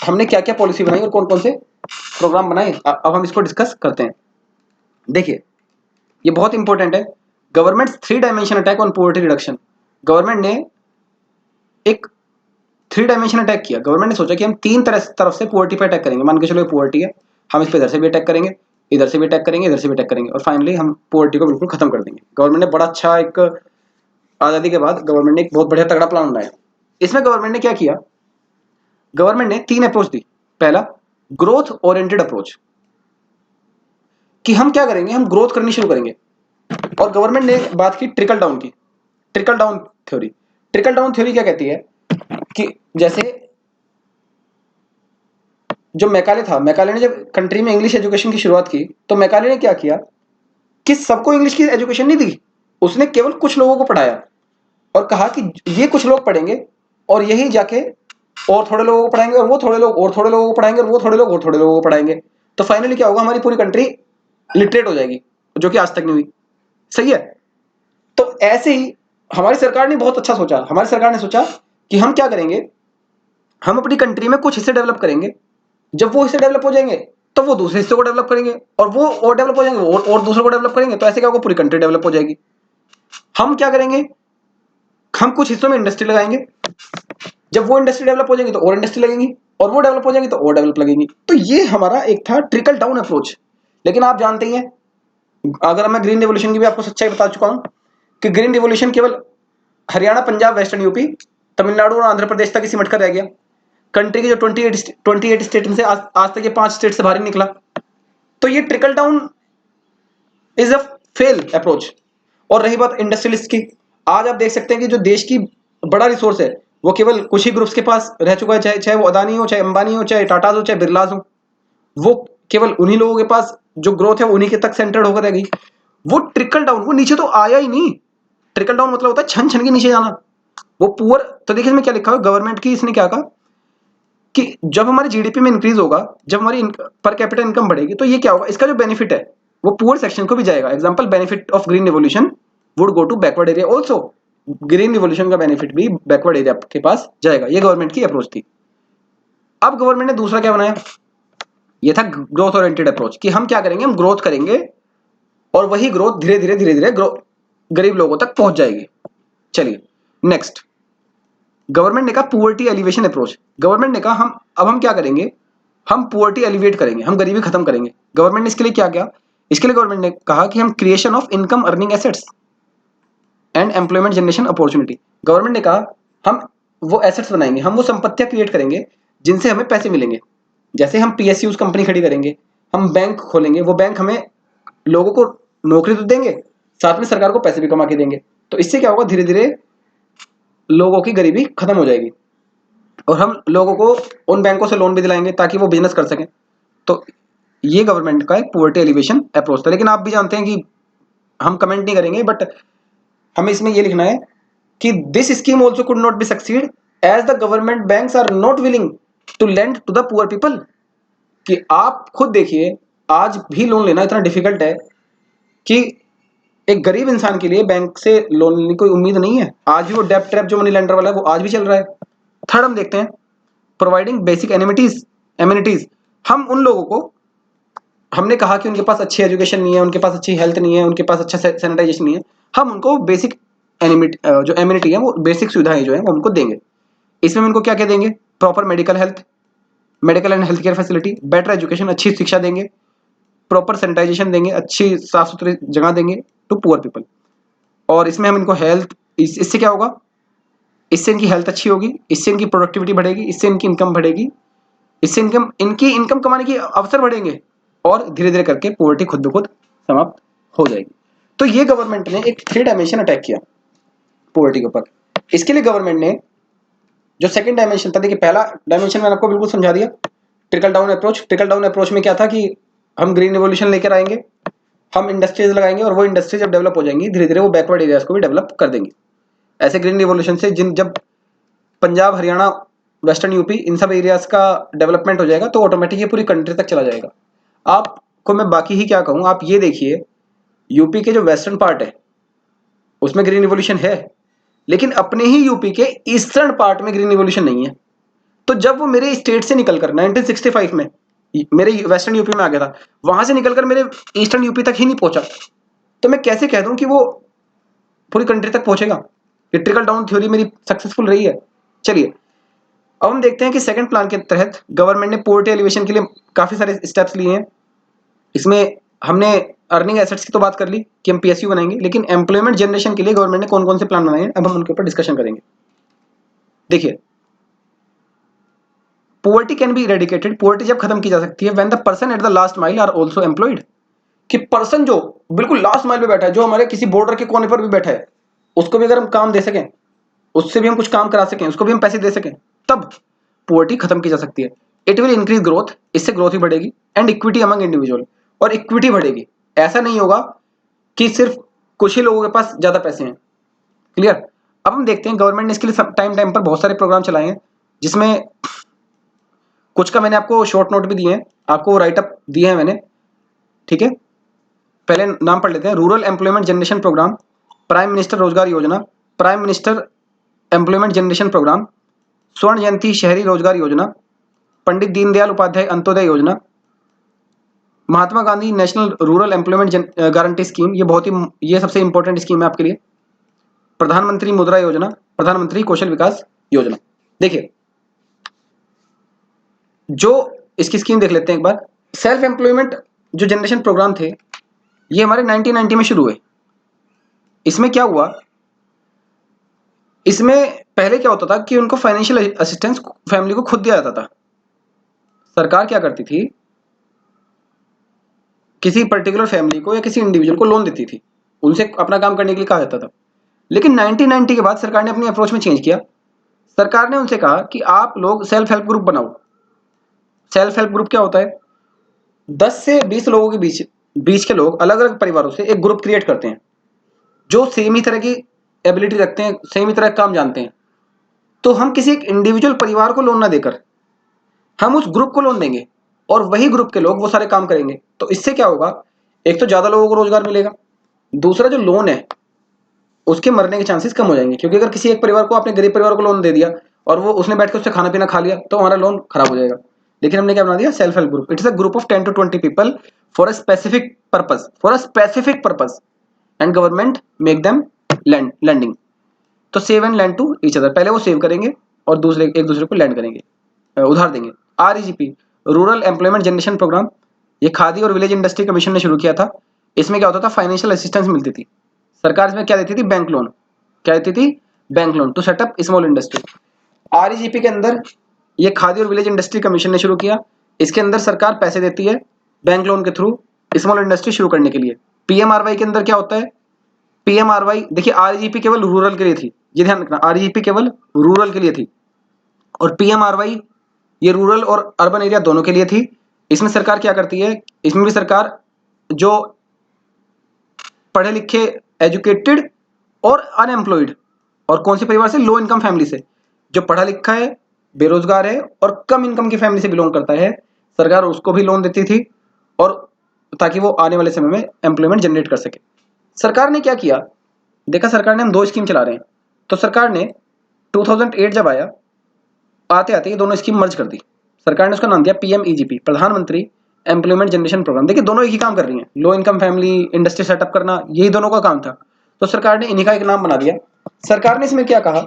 A: हमने क्या क्या पॉलिसी बनाई और कौन कौन से प्रोग्राम बनाए, अब हम इसको डिस्कस करते हैं। देखिए ये बहुत इंपॉर्टेंट है। Government 3 dimension attack on poverty reduction. Government ने एक 3 डायमेंशन अटैक किया। गवर्नमेंट ने सोचा कि हम 3 तरफ से पोवर्टी पे अटैक करेंगे। मान के चलो पोवर्टी है, हम इस पे इधर से भी अटैक करेंगे, इधर से भी अटैक करेंगे, इधर से भी अटैक करेंगे, और फाइनली हम पोवर्टी को बिल्कुल खत्म कर देंगे। गवर्नमेंट ने बड़ा अच्छा एक, आजादी के बाद गवर्नमेंट ने एक बहुत बढ़िया तगड़ा प्लान बनाया। इसमें गवर्नमेंट ने क्या किया? गवर्नमेंट ने 3 अप्रोच दी। पहला, ग्रोथ ओरिएंटेड अप्रोच, कि हम क्या करेंगे, हम ग्रोथ करनी शुरू करेंगे। और गवर्नमेंट ने बात की ट्रिकल डाउन की, trickle down theory. Trickle down theory क्या कहती है कि जैसे जो मैकाले था, मैकाले ने जब कंट्री में इंग्लिश एजुकेशन की शुरुआत की तो मैकाले ने क्या किया कि सबको इंग्लिश की एजुकेशन नहीं दी, उसने केवल कुछ लोगों को पढ़ाया और कहा कि ये कुछ लोग पढ़ेंगे और यही जाके और थोड़े लोगों को पढ़ाएंगे, और वो थोड़े लोग और थोड़े लोगों को पढ़ाएंगे, और वो थोड़े लोग और थोड़े लोगों को पढ़ाएंगे। तो फाइनली क्या होगा? हमारी पूरी कंट्री लिटरेट हो जाएगी, जो कि आज तक नहीं हुई। सही है? तो ऐसे ही हमारी सरकार ने बहुत अच्छा सोचा। हमारी सरकार ने सोचा कि हम क्या करेंगे, हम अपनी कंट्री में कुछ हिस्से डेवलप करेंगे, जब वो हिस्से डेवलप हो जाएंगे तो वो दूसरे हिस्से को डेवलप करेंगे, और वो और डेवलप हो जाएंगे, और दूसरे को डेवलप करेंगे। तो ऐसे क्या होगा? पूरी कंट्री डेवलप हो जाएगी। हम क्या करेंगे, हम कुछ हिस्सों में इंडस्ट्री लगाएंगे, जब वो इंडस्ट्री डेवलप हो जाएंगी तो और इंडस्ट्री लगेंगी, और वो डेवलप हो जाएंगी तो और डेवलप लगेंगी। तो ये हमारा एक था ट्रिकल डाउन अप्रोच। लेकिन आप जानते ही हैं, अगर मैं ग्रीन रिवोल्यूशन की भी आपको सच्चाई बता चुका हूं कि ग्रीन रिवोल्यूशन केवल हरियाणा, पंजाब, वेस्टर्न यूपी, तमिलनाडु और आंध्र प्रदेश तक ही सिमट कर रह गया। कंट्री के जो 28 स्टेट में से आज तक ये 5 स्टेट से बाहर ही निकला। तो ये trickle down is a fail approach. और रही बात इंडस्ट्रियलिस्ट की, आज आप देख सकते हैं कि जो देश की बड़ा रिसोर्स है वो केवल कुछ ही ग्रुप्स के पास रह चुका है, चाहे वो अदानी हो, चाहे अंबानी हो, चाहे टाटा हो, चाहे बिरलास हो। वो केवल उन्हीं लोगों के पास जो ग्रोथ है उन्हीं के तक सेंटर्ड होकर रह गई। वो ट्रिकल डाउन, वो नीचे तो आया ही नहीं। ट्रिकल डाउन मतलब होता है छन छन के नीचे जाना। वो पुअर, तो देखिए इसमें क्या लिखा है गवर्नमेंट की, इसने क्या कहा कि जब हमारी जीडीपी में इंक्रीज होगा, जब हमारी पर कैपिटा इनकम बढ़ेगी, तो ये क्या होगा, इसका जो बेनिफिट है वो पुअर सेक्शन को भी जाएगा। Example, benefit of green revolution would go to backward area also. Green revolution का बेनिफिट भी बैकवर्ड एरिया के पास जाएगा। ये गवर्नमेंट की अप्रोच थी। अब गवर्नमेंट ने दूसरा क्या बनाया, ये था ग्रोथ ओरिएंटेड अप्रोच, कि हम क्या करेंगे, हम ग्रोथ करेंगे और वही ग्रोथ धीरे धीरे धीरे धीरे गरीब लोगों तक पहुंच जाएगी। चलिए नेक्स्ट, गवर्नमेंट ने कहा पुअर्टी एलिवेशन अप्रोच। गवर्नमेंट ने कहा हम क्या करेंगे, हम पुअर्टी एलिवेट करेंगे, हम गरीबी खत्म करेंगे। गवर्नमेंट ने इसके लिए क्या किया, इसके लिए गवर्नमेंट ने कहा कि हम creation of income earning assets and employment generation opportunity. Government ने कहा हम वो एसेट्स बनाएंगे, हम वो संपत्तियां क्रिएट करेंगे जिनसे हमें पैसे मिलेंगे। जैसे हम पीएसयूज कंपनी खड़ी करेंगे, हम बैंक खोलेंगे, वो बैंक हमें लोगों को नौकरी तो देंगे, साथ में सरकार को पैसे भी कमा के देंगे। तो इससे क्या होगा, धीरे धीरे लोगों की गरीबी खत्म हो जाएगी, और हम लोगों को उन बैंकों से लोन भी दिलाएंगे ताकि वो बिजनेस कर सकें। तो ये गवर्नमेंट का एक पुअर्टी एलिवेशन अप्रोच था। लेकिन आप भी जानते हैं कि हम कमेंट नहीं करेंगे, बट हमें इसमें ये लिखना है कि this scheme also could not be succeed as the government banks are not willing to lend to the poor people. कि आप खुद देखिए, आज भी लोन लेना इतना डिफिकल्ट है कि एक गरीब इंसान के लिए बैंक से लोन लेने की कोई उम्मीद नहीं है। आज भी वो डेब्ट ट्रैप जो मनी लेंडर वाला है वो आज भी चल रहा है। थर्ड हम देखते हैं प्रोवाइडिंग बेसिक एमिनिटीज। हम उन लोगों को, हमने कहा कि उनके पास अच्छी एजुकेशन नहीं है, उनके पास अच्छी हेल्थ नहीं है, उनके पास अच्छा सैनिटाइजेशन नहीं है, हम उनको बेसिक जो एमिनिटी है, वो बेसिक सुविधाएं जो है वो उनको देंगे। इसमें हम उनको क्या क्या देंगे? Proper medical and health care facility, better education, अच्छी शिक्षा देंगे, प्रॉपर सैनिटाइजेशन देंगे, अच्छी साफ सुथरी जगह देंगे टू पुअर पीपल। और इसमें हम इनको हेल्थ, इससे क्या होगा? इससे इनकी हेल्थ अच्छी होगी, इससे इनकी प्रोडक्टिविटी बढ़ेगी, इससे इनकी इनकम बढ़ेगी, इससे इनकी इनकम कमाने की अवसर बढ़ेंगे और धीरे धीरे करके पॉवर्टी खुद ब खुद समाप्त हो जाएगी। तो ये गवर्नमेंट ने एक 3 डायमेंशन अटैक किया पॉवर्टी के ऊपर। इसके लिए गवर्नमेंट ने जो सेकंड डायमेंशन था, देखिए पहला डायमेंशन मैंने आपको बिल्कुल समझा दिया, trickle down approach. Trickle down approach में क्या था कि हम ग्रीन रिवोल्यूशन लेकर आएंगे, हम इंडस्ट्रीज लगाएंगे और वो इंडस्ट्री जब डेवलप हो जाएंगी धीरे धीरे वो बैकवर्ड एरियाज को भी डेवलप कर देंगे। ऐसे ग्रीन रिवोल्यूशन से जब पंजाब, हरियाणा, वेस्टर्न यूपी, इन सब एरियाज का डेवलपमेंट हो जाएगा तो ऑटोमेटिक ये पूरी कंट्री तक चला जाएगा। आपको मैं बाकी ही क्या कहूँ, आप ये देखिए यूपी के जो वेस्टर्न पार्ट है उसमें ग्रीन रिवोल्यूशन है, लेकिन अपने ही यूपी के ईस्टर्न पार्ट में ग्रीन रिवोल्यूशन नहीं है। तो जब वो मेरे स्टेट से निकलकर 1965 में मेरे वेस्टर्न यूपी में आ गया था, वहां से निकलकर मेरे ईस्टर्न यूपी तक ही नहीं पहुंचा, तो मैं कैसे कह दूं कि वो पूरी कंट्री तक पहुंचेगा? ये ट्रिकल डाउन थ्योरी मेरी सक्सेसफुल रही है। चलिए अब हम देखते हैं कि सेकंड प्लान के तहत गवर्नमेंट ने पोवर्टी एलिवेशन के लिए काफी सारे स्टेप्स लिए हैं। इसमें हमने अर्निंग एसेट्स की तो बात कर ली कि हम पीएसयू बनाएंगे, लेकिन एम्प्लॉयमेंट जनरेशन के लिए गवर्नमेंट ने कौन कौन से प्लान बनाए हैं अब हम उनके ऊपर डिस्कशन करेंगे। देखिए poverty can be eradicated, poverty जब खत्म की जा सकती है when the person at the last mile are also employed, कि पर्सन जो बिल्कुल लास्ट माइल पे बैठा है, जो हमारे किसी बॉर्डर के कोने पर भी बैठा है, उसको भी अगर हम काम दे सकें, उससे भी हम कुछ काम करा सकें, उसको भी हम पैसे दे सकें, तब पोवर्टी खत्म की जा सकती है। इट विल इंक्रीज ग्रोथ, इससे ग्रोथ ही बढ़ेगी, एंड इक्विटी अमंग इंडिविजुअल, और इक्विटी बढ़ेगी। ऐसा नहीं होगा कि सिर्फ कुछ ही लोगों के पास ज्यादा पैसे हैं। क्लियर? अब हम देखते हैं गवर्नमेंट ने इसके लिए टाइम टाइम पर बहुत सारे प्रोग्राम चलाए हैं, जिसमें कुछ का मैंने आपको शॉर्ट नोट भी दिए हैं, आपको राइटअप दिए हैं मैंने, ठीक है? पहले नाम पढ़ लेते हैं। Rural employment generation programme, prime minister Rozgar Yojana, prime minister employment generation programme, Swarna Jayanti शहरी रोजगार योजना, Pandit Deendayal Upadhyaya Antyodaya Yojana, Mahatma Gandhi national rural employment guarantee scheme, ये सबसे इंपॉर्टेंट स्कीम है आपके लिए, प्रधानमंत्री मुद्रा योजना, प्रधानमंत्री कौशल विकास योजना। देखिए जो इसकी स्कीम देख लेते हैं एक बार। सेल्फ एम्प्लॉयमेंट जो जनरेशन प्रोग्राम थे ये हमारे 1990 में शुरू हुए। इसमें क्या हुआ, इसमें पहले क्या होता था कि उनको फाइनेंशियल असिस्टेंस फैमिली को खुद दिया जाता था। सरकार क्या करती थी, किसी पर्टिकुलर फैमिली को या किसी इंडिविजुअल को लोन देती थी, उनसे अपना काम करने के लिए कहा जाता था। लेकिन 1990 के बाद सरकार ने अपनी अप्रोच में चेंज किया। सरकार ने उनसे कहा कि आप लोग सेल्फ हेल्प ग्रुप बनाओ। सेल्फ हेल्प ग्रुप क्या होता है? 10 से 20 लोगों के बीच के लोग अलग अलग परिवारों से एक ग्रुप क्रिएट करते हैं जो सेम ही तरह की एबिलिटी रखते हैं, सेम ही तरह का काम जानते हैं। तो हम किसी एक इंडिविजुअल परिवार को लोन ना देकर हम उस ग्रुप को लोन देंगे और वही ग्रुप के लोग वो सारे काम करेंगे। तो इससे क्या होगा, एक तो ज्यादा लोगों को रोजगार मिलेगा, दूसरा जो लोन है उसके मरने के चांसेस कम हो जाएंगे, क्योंकि अगर किसी एक परिवार को, आपने गरीब परिवार को लोन दे दिया और वो उसने बैठ के उससे खाना पीना खा लिया तो हमारा लोन खराब हो जाएगा। लेकिन हमने क्या बना दिया, self help group. It's a group of 10 to 20 people for a specific purpose and government make them lending. तो save and lend to each other, पहले वो सेव करेंगे और एक दूसरे को लैंड करेंगे, उधार देंगे। REGP rural employment generation programme, ये खादी और विलेज इंडस्ट्री कमीशन ने शुरू किया था। इसमें क्या होता था, फाइनेंशियल असिस्टेंस मिलती थी। सरकार इसमें क्या देती थी, बैंक लोन। क्या देती थी, bank loan to set up small industry. REGP के अंदर ये खादी और विलेज इंडस्ट्री कमीशन ने शुरू किया। इसके अंदर सरकार पैसे देती है बैंक लोन के थ्रू स्मॉल इंडस्ट्री शुरू करने के लिए। PMRY के अंदर क्या होता है, PMRY देखिए REGP केवल रूरल के लिए थी, ये ध्यान रखना, REGP केवल रूरल के लिए थी और PMRY ये रूरल और अर्बन एरिया दोनों के लिए थी। इसमें सरकार क्या करती है, इसमें भी सरकार जो पढ़े लिखे, एजुकेटेड और अनएम्प्लॉयड, और कौन से परिवार से, लो इनकम फैमिली से, जो पढ़ा लिखा है, बेरोजगार है और कम इनकम की फैमिली से बिलोंग करता है, सरकार उसको भी लोन देती थी और ताकि वो आने वाले समय में एम्प्लॉयमेंट जनरेट कर सके। सरकार ने क्या किया, देखा सरकार ने हम 2 स्कीम चला रहे हैं, तो सरकार ने 2008 जब आया, आते आते ये दोनों स्कीम मर्ज कर दी। सरकार ने उसका नाम दिया PMEGP, प्रधानमंत्री एम्प्लॉयमेंट जनरेशन प्रोग्राम। देखिए दोनों एक ही काम कर रही हैं, low income family industry setup करना, यही दोनों का काम था। तो सरकार ने इन्हीं का एक नाम बना दिया। सरकार ने इसमें क्या कहा,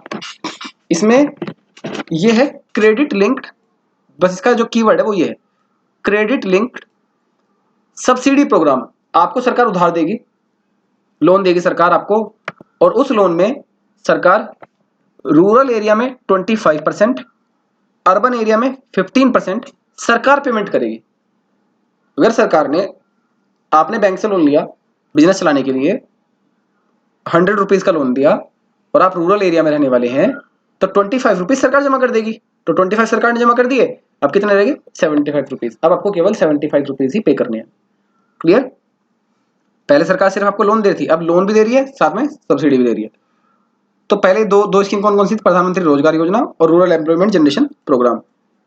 A: इसमें ये है क्रेडिट लिंक्ड, बस इसका जो कीवर्ड है वो ये है, क्रेडिट लिंक्ड सब्सिडी प्रोग्राम। आपको सरकार उधार देगी, लोन देगी सरकार आपको, और उस लोन में सरकार रूरल एरिया में 25%, अर्बन एरिया में 15% सरकार पेमेंट करेगी। अगर सरकार ने, आपने बैंक से लोन लिया बिजनेस चलाने के लिए, 100 रुपीज का लोन दिया, और आप रूरल एरिया में रहने वाले हैं, तो 25 रुपीज सरकार जमा कर देगी। तो 25 सरकार ने जमा कर दिए, अब कितने रहेंगे 75 रुपीज। अब आपको केवल 75 रुपीज ही पे करने हैं। क्लियर? पहले सरकार सिर्फ आपको लोन दे रही थी, अब लोन भी दे रही है, साथ में सब्सिडी भी दे रही है। तो पहले दो स्कीम कौन कौन सी थी, प्रधानमंत्री रोजगार योजना और रूरल एम्प्लॉयमेंट जनरेशन प्रोग्राम,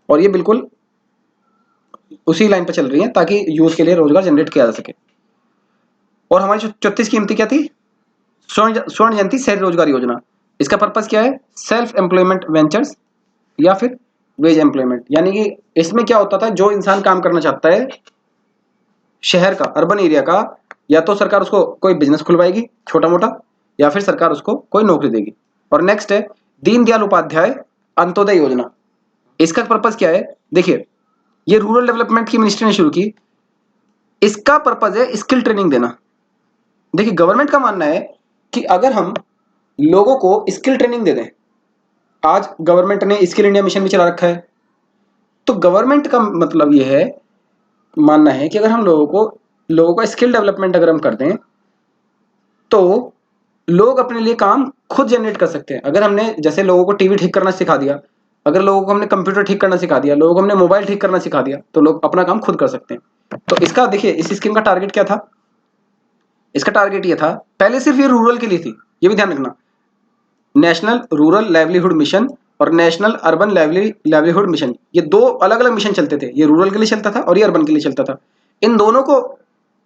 A: और ये बिल्कुल उसी लाइन पर चल रही है ताकि यूथ के लिए रोजगार जनरेट किया जा सके। और हमारी जो चौथी स्कीम थी क्या थी, स्वर्ण जयंती शहरी रोजगार योजना। इसका पर्पस क्या है, सेल्फ एम्प्लॉयमेंट वेंचर्स या फिर वेज एम्प्लॉयमेंट। यानी कि इसमें क्या होता था, जो इंसान काम करना चाहता है शहर का, अर्बन एरिया का, या तो सरकार उसको कोई बिजनेस खुलवाएगी छोटा मोटा, या फिर सरकार उसको कोई नौकरी देगी। और नेक्स्ट है दीनदयाल उपाध्याय अंत्योदय योजना। इसका पर्पस क्या है, देखिए ये रूरल डेवलपमेंट की मिनिस्ट्री ने शुरू की। इसका पर्पस है स्किल ट्रेनिंग देना। देखिए गवर्नमेंट का मानना है कि अगर हम लोगों को स्किल ट्रेनिंग दे दें, आज गवर्नमेंट ने स्किल इंडिया मिशन भी चला रखा है, तो गवर्नमेंट का मतलब यह है, मानना है कि अगर हम लोगों को स्किल डेवलपमेंट अगर हम कर दें, तो लोग अपने लिए काम खुद जनरेट कर सकते हैं। अगर हमने जैसे लोगों को टीवी ठीक करना सिखा दिया, अगर लोगों को हमने कंप्यूटर ठीक करना सिखा दिया, लोगों को हमने मोबाइल ठीक करना सिखा दिया, तो लोग अपना काम खुद कर सकते हैं। तो इसका देखिए, इस स्कीम का टारगेट क्या था, इसका टारगेट ये था, पहले सिर्फ ये रूरल के लिए थी, ये भी ध्यान रखना, नेशनल रूरल लाइवलीहुड मिशन और नेशनल अर्बन लाइवलीहुड मिशन, ये 2 अलग अलग मिशन चलते थे। ये रूरल के लिए चलता था और ये अर्बन के लिए चलता था। इन दोनों को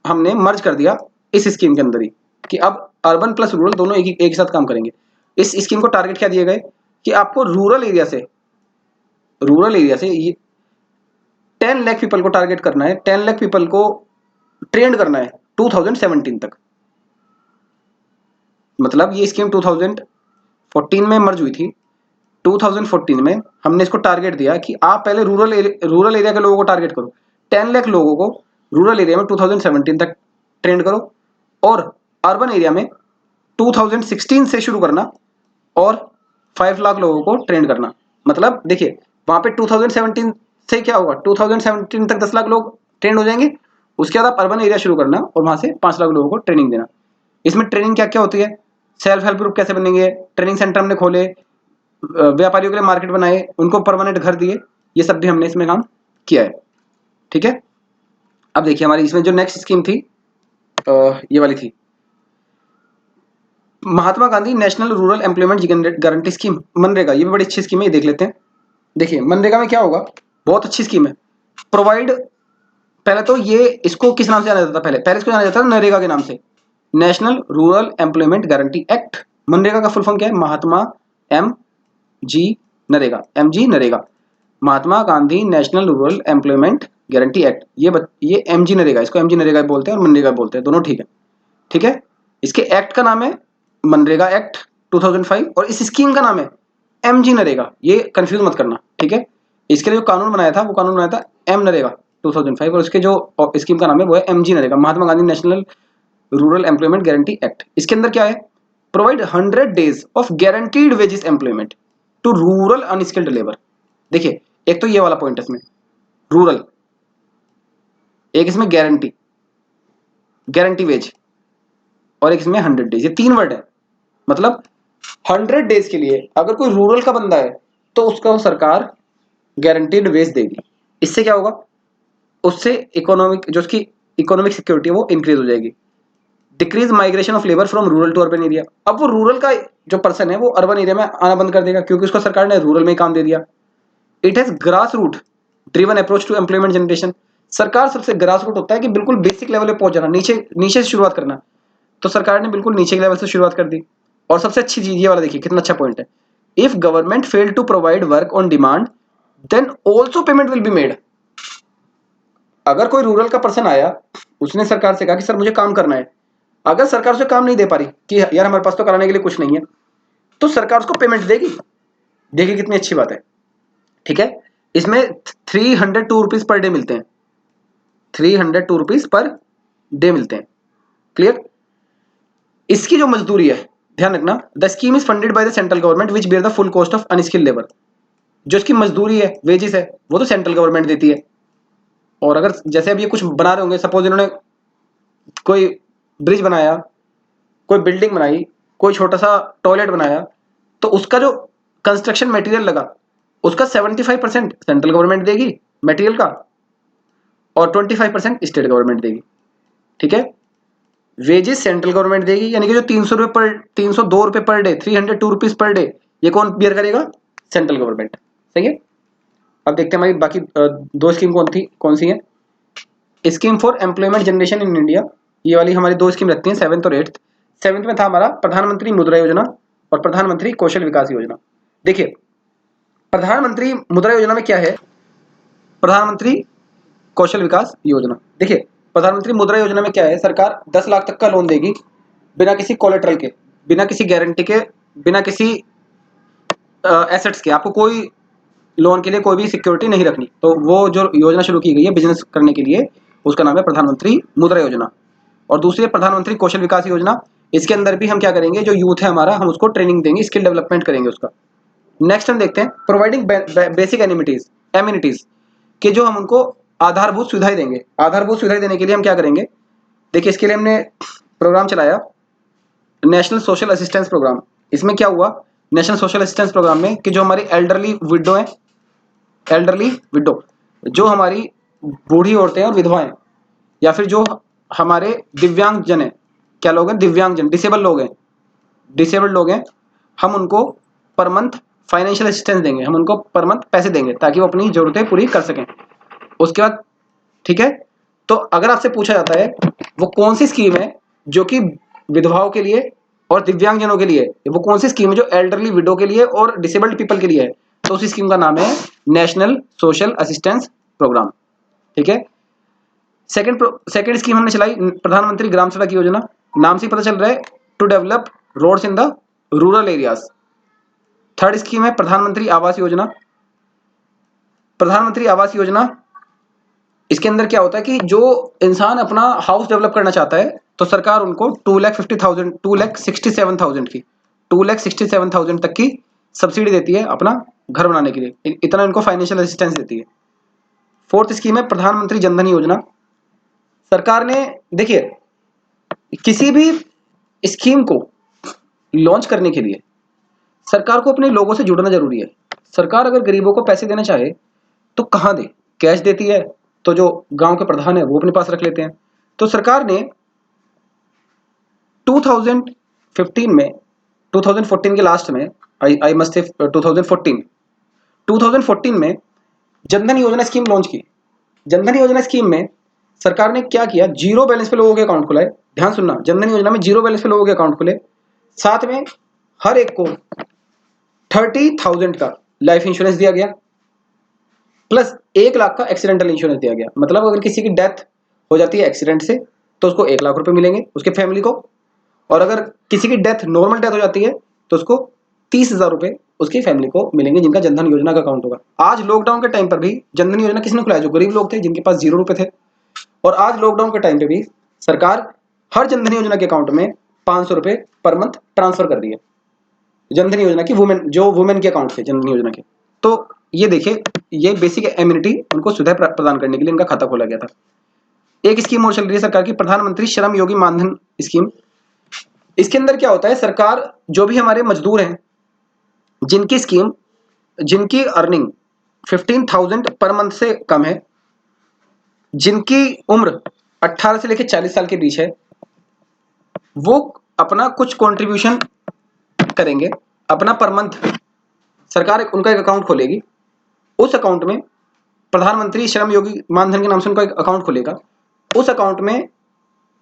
A: हमने मर्ज कर दिया इस स्कीम के अंदर ही, कि अब अर्बन प्लस रूरल दोनों एक ही साथ काम करेंगे। इस स्कीम को टारगेट क्या दिए गए कि आपको रूरल एरिया से ये 10 लाख पीपल को टारगेट करना है, 10 लाख पीपल को ट्रेंड करना है 2017 तक। मतलब ये स्कीम 2014 में मर्ज हुई थी, 2014 में हमने इसको टारगेट दिया कि आप पहले रूरल एरिया के लोगों को टारगेट करो, 10 लाख लोगों को रूरल एरिया में 2017 तक ट्रेंड करो, और अर्बन एरिया में 2016 से शुरू करना और 5 लाख लोगों को ट्रेंड करना। मतलब देखिए वहां पे 2017 से क्या होगा, 2017 तक 10 लाख लोग ट्रेंड हो जाएंगे, उसके बाद आप अर्बन एरिया शुरू करना और वहां से 5 लाख लोगों को ट्रेनिंग देना। इसमें ट्रेनिंग क्या क्या होती है, सेल्फ हेल्प ग्रुप कैसे बनेंगे, ट्रेनिंग सेंटर हमने खोले, व्यापारियों के लिए मार्केट बनाए, उनको परमानेंट घर दिए, ये सब भी हमने इसमें काम किया है। ठीक है, अब देखिए हमारी इसमें जो नेक्स्ट स्कीम थी ये वाली थी, Mahatma Gandhi national rural employment guarantee scheme, MNREGA. ये भी बड़ी अच्छी स्कीम है, ये देख लेते हैं। देखिए मनरेगा में क्या होगा, बहुत अच्छी स्कीम है। प्रोवाइड, पहले तो ये इसको किस नाम से जाना जाता था, पहले इसको जाना जाता था नरेगा के नाम से, national rural employment guarantee act. MNREGA का फुल फॉर्म क्या है, Mahatma MG NREGA, Mahatma Gandhi national rural employment guarantee act. ये MG नरेगा, इसको MG नरेगा बोलते हैं और मनरेगा बोलते हैं, दोनों ठीक है। ठीक है, इसके एक्ट का नाम है मनरेगा एक्ट 2005 और इस स्कीम का नाम है MG नरेगा, ये कंफ्यूज मत करना। ठीक है, इसके लिए जो कानून बनाया था वो कानून बनाया था M नरेगा 2005 और उसके जो स्कीम का नाम है वो है MG NREGA, Mahatma Gandhi national rural employment guarantee act. इसके अंदर क्या है, provide 100 days of guaranteed wages employment to rural unskilled labour. देखिए एक तो ये वाला पॉइंट है इसमें, रूरल, एक इसमें गारंटी वेज, और एक इसमें 100 डेज, ये 3 वर्ड है। मतलब 100 डेज के लिए अगर कोई रूरल का बंदा है तो उसका सरकार गारंटीड वेज देगी। इससे क्या होगा, उससे जो उसकी इकोनॉमिक सिक्योरिटी है वो इंक्रीज हो जाएगी। Decrease migration of labour from rural to urban area, अब वो रूरल का जो पर्सन है वो अर्बन एरिया में आना बंद कर देगा क्योंकि उसको सरकार ने रूरल में ही काम दे दिया। It has grass root driven approach to employment generation, सरकार सबसे ग्रास रूट होता है कि बिल्कुल बेसिक लेवल पे पहुंच जाना, नीचे से शुरुआत करना। तो सरकार ने बिल्कुल नीचे के लेवल से शुरुआत कर दी। और सबसे अच्छी चीज ये वाला देखिए कितना अच्छा पॉइंट है, if government fail to provide work on demand then also payment will be made. अगर कोई रूरल का पर्सन आया, उसने सरकार से कहा कि सर मुझे काम करना है, अगर सरकार उसे काम नहीं दे पा रही कि यार हमारे पास तो कराने के लिए कुछ नहीं है, तो सरकार उसको पेमेंट देगी। देखिए कितनी अच्छी बात है, ठीक है। इसमें 302 रुपीज पर डे मिलते हैं, 302 रुपीज पर डे मिलते हैं। क्लियर। इसकी जो मजदूरी है, ध्यान रखना, the scheme is funded by the central government which bear the full cost of unskilled labour. जो इसकी मजदूरी है, वेजेस है, वो तो सेंट्रल गवर्नमेंट देती है। और अगर जैसे अब ये कुछ बना रहे होंगे, सपोज इन्होंने कोई ब्रिज बनाया, कोई बिल्डिंग बनाई, कोई छोटा सा टॉयलेट बनाया, तो उसका जो कंस्ट्रक्शन मटेरियल लगा, उसका 75% सेंट्रल गवर्नमेंट देगी मटेरियल का, और 25% स्टेट गवर्नमेंट देगी। ठीक है। वेजेस सेंट्रल गवर्नमेंट देगी, यानी कि जो 302 रुपए per day, 302 rupees per day, ये कौन बियर करेगा? Central government. सही है। अब देखते हैं हमारी बाकी दो स्कीम कौन सी है। Scheme for employment generation in India, ये वाली हमारी दो स्कीम रहती हैं, 7th और 8th। 7th में था हमारा प्रधानमंत्री मुद्रा योजना और प्रधानमंत्री कौशल विकास योजना। देखिए प्रधानमंत्री मुद्रा योजना में क्या है, प्रधानमंत्री कौशल विकास योजना। देखिए प्रधानमंत्री मुद्रा योजना में क्या है, सरकार 10 लाख तक का लोन देगी बिना किसी कोलेटरल के, बिना किसी गारंटी के, बिना किसी एसेट्स के। आपको कोई लोन के लिए कोई भी सिक्योरिटी नहीं रखनी। तो वो जो योजना शुरू की गई है बिजनेस करने के लिए, उसका नाम है प्रधानमंत्री मुद्रा योजना। और दूसरी है प्रधानमंत्री कौशल विकास योजना। इसके अंदर भी हम क्या करेंगे, जो यूथ है हमारा, हम उसको ट्रेनिंग देंगे, स्किल डेवलपमेंट करेंगे उसका। नेक्स्ट हम देखते हैं प्रोवाइडिंग बेसिक एमिनिटीज कि जो हम उनको आधारभूत सुविधाएं देंगे। आधारभूत सुविधाएं देने के लिए हम क्या करेंगे, देखिए इसके लिए हमने प्रोग्राम चलाया, नेशनल सोशल असिस्टेंस प्रोग्राम। इसमें क्या हुआ, नेशनल सोशल असिस्टेंस प्रोग्राम में कि जो हमारी एल्डरली विडो है, एल्डरली विडो, जो हमारी बूढ़ी औरतें हैं और विधवाएं, या फिर जो हमारे दिव्यांग जन है, क्या लोग हैं, दिव्यांग जन, डिसेबल्ड लोग हैं, हम उनको पर मंथ फाइनेंशियल असिस्टेंस देंगे, हम उनको पर मंथ पैसे देंगे ताकि वो अपनी जरूरतें पूरी कर सकें। उसके बाद ठीक है, तो अगर आपसे पूछा जाता है वो कौन सी स्कीम है जो कि विधवाओं के लिए और दिव्यांगजनों के लिए, वो कौन सी स्कीम है जो एल्डरली विडो के लिए और डिसेबल्ड पीपल के लिए है, तो उस स्कीम का नाम है नेशनल सोशल असिस्टेंस प्रोग्राम। ठीक है। सेकंड स्कीम हमने चलाई प्रधानमंत्री ग्राम सड़क योजना। नाम से पता चल रहा है to develop roads in the rural areas. Third scheme है प्रधानमंत्री आवास योजना। प्रधानमंत्री आवास योजना, इसके अंदर क्या होता है कि जो इंसान अपना हाउस डेवलप करना चाहता है, तो सरकार उनको 2,67,000 की 2,67,000 तक की सब्सिडी देती है अपना घर बनाने के लिए, इतना इनको फाइनेंशियल असिस्टेंस देती है। फोर्थ स्कीम है प्रधानमंत्री जनधन योजना। सरकार ने, देखिए किसी भी स्कीम को लॉन्च करने के लिए सरकार को अपने लोगों से जुड़ना जरूरी है। सरकार अगर गरीबों को पैसे देना चाहे तो कहां दे, कैश देती है तो जो गांव के प्रधान है वो अपने पास रख लेते हैं। तो सरकार ने 2015 में, 2014 के लास्ट में, आई मस्ट से 2014 में जनधन योजना स्कीम लॉन्च की। जनधन योजना स्कीम में सरकार ने क्या किया, जीरो बैलेंस पे लोगों के अकाउंट खुलाए। ध्यान सुनना, जनधन योजना में जीरो बैलेंस पे लोगों के अकाउंट खुले, साथ में हर एक को 30,000 का लाइफ इंश्योरेंस दिया गया, प्लस 1 लाख का एक्सीडेंटल इंश्योरेंस दिया गया। मतलब अगर किसी की डेथ हो जाती है एक्सीडेंट से तो उसको 1 लाख रुपए मिलेंगे उसके फैमिली को, और अगर किसी की डेथ, नॉर्मल डेथ हो जाती है तो उसको 30,000 रुपए उसकी फैमिली को मिलेंगे जिनका जनधन योजना का अकाउंट होगा। आज लॉकडाउन के टाइम पर भी जनधन योजना किसने खुलाया, जो गरीब लोग थे जिनके पास 0 रुपए थे। और आज लॉकडाउन के टाइम पे भी सरकार हर जनधन योजना के अकाउंट में 500 रुपए पर मंथ ट्रांसफर कर रही है, जनधन योजना की वुमेन के अकाउंट से, जनधन योजना के। तो ये देखिए, ये बेसिक एम्यूनिटी उनको सुविधा प्रदान करने के लिए इनका खाता खोला गया था। एक स्कीम और चल रही है सरकार की, प्रधानमंत्री श्रम योगी मानधन स्कीम। इसके अंदर क्या होता है, सरकार जो भी हमारे मजदूर हैं जिनकी अर्निंग 15,000 पर मंथ से कम है, जिनकी उम्र 18 से लेकर 40 साल के बीच है, वो अपना कुछ कंट्रीब्यूशन करेंगे, अपना पर मंथ सरकार उनका एक अकाउंट खोलेगी। उस अकाउंट में प्रधानमंत्री श्रम योगी मानधन के नाम से उनका एक अकाउंट खुलेगा। उस अकाउंट में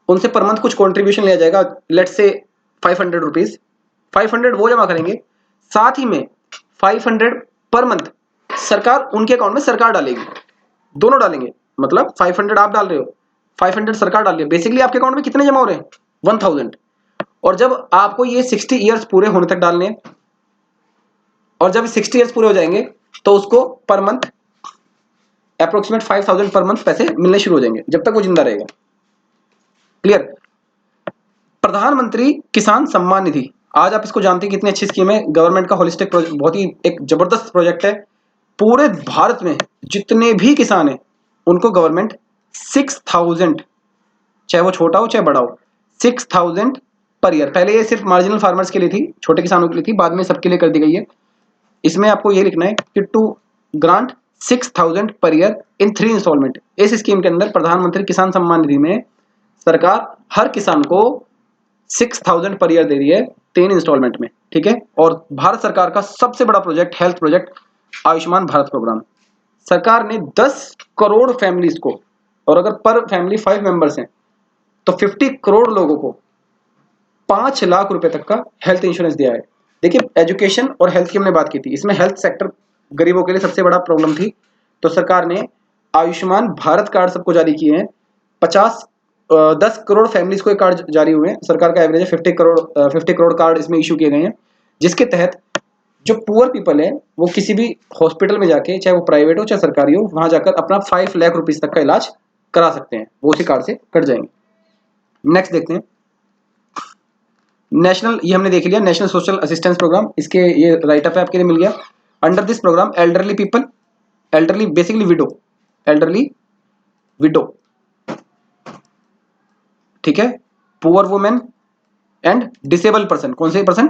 A: उनसे पर मंथ कुछ कॉन्ट्रीब्यूशन लिया जाएगा, लेट्स से 500 रुपीज। 500 वो जमा करेंगे, साथ ही में 500 पर मंथ सरकार उनके अकाउंट में सरकार डालेगी, दोनों डालेंगे। मतलब 500 आप डाल रहे हो, 500 सरकार डाल रही है। बेसिकली आपके अकाउंट में कितने जमा हो रहे हैं? 1000। और जब आपको ये 60 ईयर्स पूरे होने तक डालने हैं, और जब 60 ईयर्स पूरे हो जाएंगे तो उसको per month approximate 5000 per month पैसे मिलने शुरू हो जाएंगे, जब तक वो जिंदा रहेगा। क्लियर? प्रधानमंत्री किसान सम्मान निधि, आज आप इसको जानते हैं कितनी अच्छी स्कीम है, गवर्नमेंट का होलिस्टिक बहुत ही एक जबरदस्त प्रोजेक्ट है। पूरे भारत में जितने भी किसान हैं उनको गवर्नमेंट 6000, चाहे वो छोटा हो चाहे बड़ा हो, 6000 पर ईयर। पहले ये सिर्फ मार्जिनल फार्मर्स के लिए थी, छोटे किसानों के लिए थी, बाद में सबके लिए कर दी गई है। इसमें आपको ये लिखना है कि to grant 6000 per year in 3 instalment. इस स्कीम के अंदर प्रधानमंत्री किसान सम्मान निधि में सरकार हर किसान को 6000 पर ईयर दे रही है 3 इंस्टॉलमेंट में, ठीक है। और भारत सरकार का सबसे बड़ा project, health project Ayushman Bharat programme, सरकार ने 10 करोड़ फैमिलीज को, और अगर पर फैमिली 5 मेंबर्स हैं तो 50 करोड़ लोगों को 5 लाख रुपए तक का हेल्थ इंश्योरेंस दिया है। देखिए, एजुकेशन और हेल्थ की हमने बात की थी, इसमें हेल्थ सेक्टर गरीबों के लिए सबसे बड़ा प्रॉब्लम थी, तो सरकार ने आयुष्मान भारत कार्ड सबको जारी किए हैं। 10 करोड़ फैमिलीज को ये कार्ड जारी हुए हैं। सरकार का एवरेज है 50 करोड़ कार्ड इसमें इशू किए गए हैं, जिसके तहत जो पुअर पीपल है वो किसी भी हॉस्पिटल में जाके, चाहे वो प्राइवेट हो चाहे सरकारी हो, वहां जाकर अपना 5 लाख रुपीज तक का इलाज करा सकते हैं, वो उसी कार्ड से कट जाएंगे। नेक्स्ट देखते हैं, नेशनल, ये हमने देख लिया, नेशनल सोशल असिस्टेंस प्रोग्राम, इसके ये राइट अप आपके लिए मिल गया। Under this programme elderly people, elderly basically widow, elderly widow, ठीक है, poor women and disable person, कौन से पर्सन?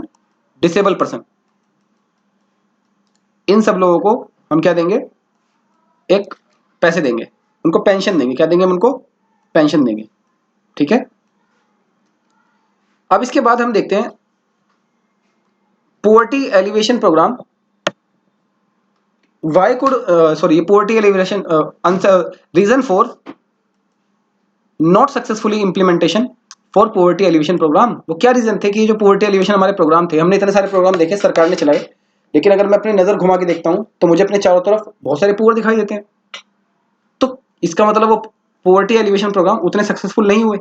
A: डिसेबल पर्सन, इन सब लोगों को हम क्या देंगे? एक पैसे देंगे, उनको पेंशन देंगे। क्या देंगे हम उनको? पेंशन देंगे, ठीक है। अब इसके बाद हम देखते हैं poverty elevation programme. Why could sorry, poverty elevation reason for not successfully implementation for poverty elevation programme. वो क्या रीजन थे कि जो पुअर्टी एलिवेशन हमारे प्रोग्राम थे, हमने इतने सारे प्रोग्राम देखे सरकार ने चलाए, लेकिन अगर मैं अपनी नजर घुमा के देखता हूं तो मुझे अपने चारों तरफ बहुत सारे पुअर दिखाई देते हैं। तो इसका मतलब वो पुअर्टी एलिवेशन प्रोग्राम उतने सक्सेसफुल नहीं हुए।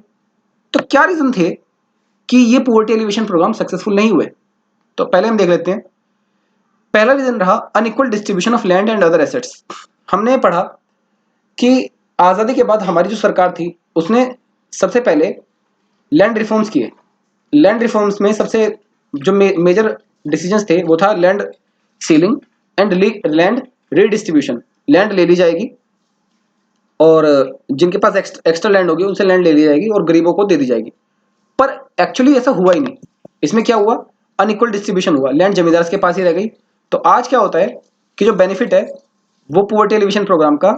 A: तो क्या रीजन थे कि ये पुअर्टी एलिवेशन प्रोग्राम सक्सेसफुल नहीं हुए? तो पहले हम देख लेते हैं। पहला रीजन रहा unequal distribution of land and other assets. हमने पढ़ा कि आजादी के बाद हमारी जो सरकार थी उसने सबसे पहले लैंड रिफॉर्म्स किए। लैंड रिफॉर्म्स में सबसे जो मेजर डिसीजंस थे वो था land ceiling and land redistribution. Land ले ली जाएगी और जिनके पास एक्स्ट्रा लैंड होगी उनसे लैंड ले ली जाएगी और गरीबों को दे दी जाएगी। पर एक्चुअली ऐसा हुआ ही नहीं। इसमें क्या हुआ? अनइक्वल डिस्ट्रीब्यूशन हुआ, लैंड जमींदार के पास ही रह गई। तो आज क्या होता है कि जो बेनिफिट है वो पुअर्टी एलिवेशन प्रोग्राम का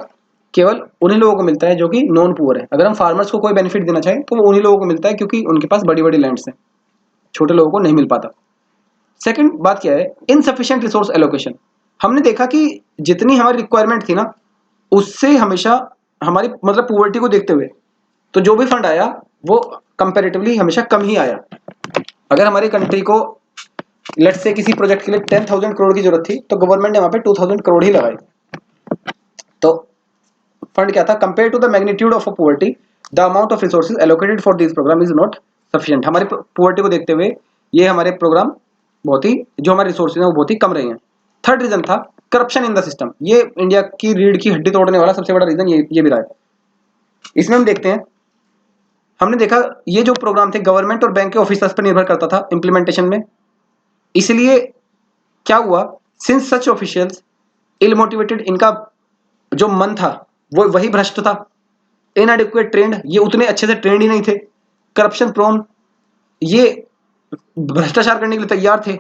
A: केवल उन्हीं लोगों को मिलता है जो कि नॉन पुअर है। अगर हम फार्मर्स को कोई बेनिफिट देना चाहें तो वो उन्हीं लोगों को मिलता है क्योंकि उनके पास बड़ी बड़ी लैंड्स हैं, छोटे लोगों को नहीं मिल पाता। सेकंड बात क्या है? Insufficient resource allocation. हमने देखा कि जितनी हमारी रिक्वायरमेंट थी ना उससे हमेशा हमारी मतलब पुअर्टी को देखते हुए तो जो भी फंड आया वो कंपैरेटिवली हमेशा कम ही आया। अगर हमारी कंट्री को लेट्स से किसी प्रोजेक्ट के लिए 10,000 करोड़ की जरूरत थी तो गवर्नमेंट ने वहां पे 2,000 करोड़ ही लगाए। तो फंड क्या था? Compare to the magnitude of poverty the amount of resources allocated for this programme is not sufficient. हमारी पुअर्टी को देखते हुए ये हमारे प्रोग्राम बहुत ही, जो हमारे रिसोर्सेज हैं वो बहुत ही कम रहे हैं। थर्ड रीजन था करप्शन इन द सिस्टम। ये इंडिया की रीढ़ की हड्डी तोड़ने वाला सबसे बड़ा रीजन ये भी रहा है। इसमें हम देखते हैं, हमने देखा ये जो प्रोग्राम थे गवर्नमेंट और बैंक के ऑफिसर्स पर निर्भर करता था इंप्लीमेंटेशन में। इसलिए क्या हुआ? सिंस सच ऑफिशियल्स इल मोटिवेटेड, इनका जो मन था वो वही भ्रष्ट था। इनएडिक्वेट ट्रेंड, ये उतने अच्छे से ट्रेंड ही नहीं थे। करप्शन प्रोन, ये भ्रष्टाचार करने के लिए तैयार थे।